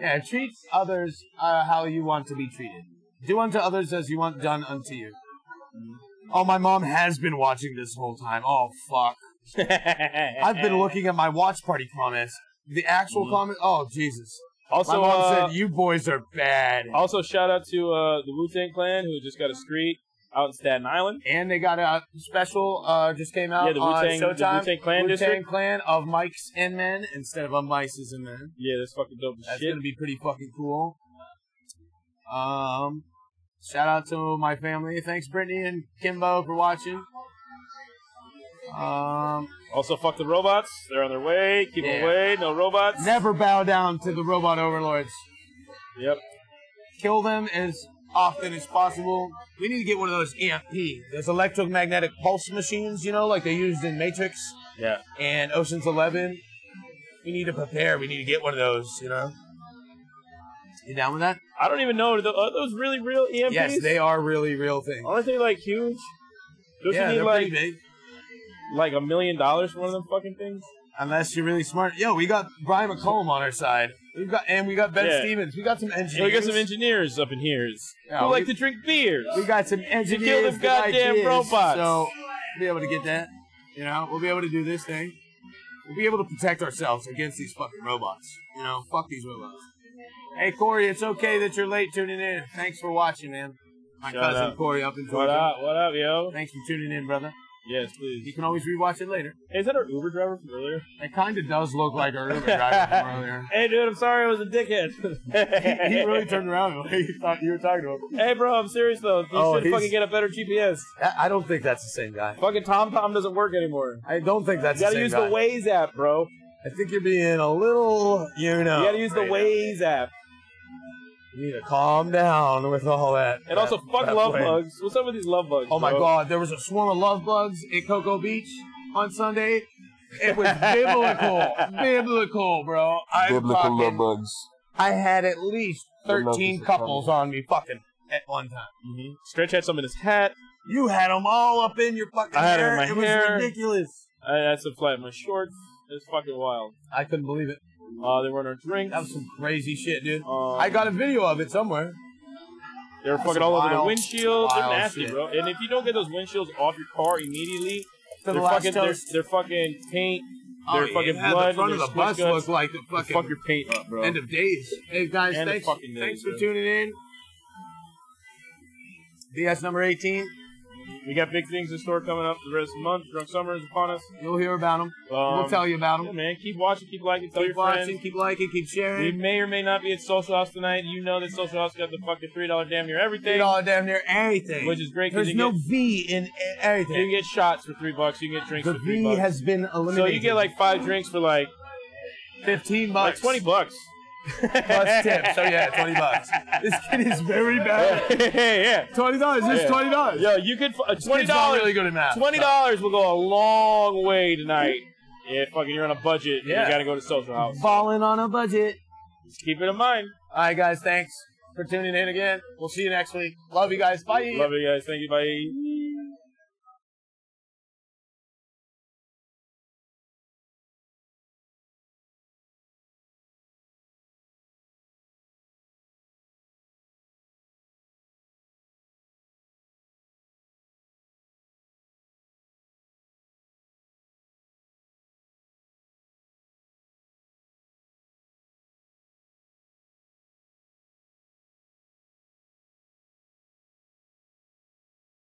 Yeah, treat others how you want to be treated. Do unto others as you want done unto you. Oh, my mom has been watching this whole time. Oh, fuck. I've been looking at my watch party comments. The actual comments. Oh, Jesus. Also, my mom said, you boys are bad. Also, shout out to the Wu-Tang Clan, who just got a street out in Staten Island. And they got a special, just came out the on Wu-Tang, Showtime. The Wu-Tang Clan Wu-Tang Clan of Mikes and Men instead of Mices and Men. Yeah, that's fucking dope as shit. That's going to be pretty fucking cool. Shout out to my family. Thanks, Brittany and Kimbo, for watching. Also, fuck the robots. They're on their way. Keep them away. No robots. Never bow down to the robot overlords. Yep. Kill them as often as possible. We need to get one of those EMP. Those electromagnetic pulse machines, like they used in Matrix. Yeah. And Ocean's 11. We need to prepare. We need to get one of those, You down with that? I don't even know. Are those really real EMPs? Yes, they are really real things. Aren't they, like, huge? Don't you need, they're pretty big. Like $1 million for one of them fucking things? Unless you're really smart. Yo, we got Brian McCollum on our side. We got Ben Stevens. We got some engineers. Yeah, we got some engineers up in here who like to drink beers. We got some engineers. To kill them goddamn robots. So we'll be able to get that. We'll be able to do this thing. We'll be able to protect ourselves against these fucking robots. Fuck these robots. Hey, Corey, it's okay that you're late tuning in. Thanks for watching, man. My cousin Corey up in Georgia. What up, yo? Thanks for tuning in, brother. Yes, please. You can always rewatch it later. Hey, is that our Uber driver from earlier? It kind of does look like our Uber driver from earlier. Hey, dude, I'm sorry I was a dickhead. he really turned around and he thought you were talking to him. Hey, bro, I'm serious, though. You should fucking get a better GPS. I don't think that's the same guy. Fucking TomTom doesn't work anymore. I don't think that's the same guy. You gotta use the Waze app, bro. I think you're being a little, You gotta use the Waze app. You need to calm down with all that. And also, fuck love bugs. What's up with these love bugs? Oh my god, there was a swarm of love bugs at Cocoa Beach. on Sunday. It was biblical, bro. Biblical love bugs. I had at least 13 couples on me fucking at one time. Mm-hmm. Stretch had some in his hat. You had them all up in your fucking hair. I had it in my hair. It was ridiculous. I had some flat in my shorts. It was fucking wild. I couldn't believe it. They weren't our drinks. That was some crazy shit, dude. I got a video of it somewhere. They were fucking all over the windshield. They're nasty, shit. bro. And if you don't get those windshields off your car immediately, To the they're last fucking toast. they're fucking paint. They're Oh, fucking yeah, blood. the front of and the they're bus squish guts. looked like the fucking Fuck your paint up, bro. end of days. Hey guys, End of thanks fucking days, for bro. tuning in. BS number 18. We got big things in store coming up the rest of the month. Drunk Summer is upon us. You'll hear about them. We'll tell you about Yeah, them. man. Keep watching, keep liking, tell Keep your watching, friends. keep liking, keep We sharing. may or may not be at Social House tonight. You know that Social House got the fucking $3 damn near everything, $3 damn near everything. which is great because There's you no get, V in you everything. can get shots for $3. You can get drinks The for V $3. has been eliminated. So you get like 5 drinks for like $15. like $20. Plus tip. So yeah, $20. This kid is very bad. Yeah. $20. Just Yeah. $20. Yo, you could Kid's $20. not really good at math. $20 will go a long way tonight. If fucking you're on a budget, Yeah. you gotta go to Social House. Balling on a budget. Just keep it in mind. All right, guys. Thanks for tuning in again. We'll see you next week. Love you guys. Bye. Love you guys. Thank you. Bye.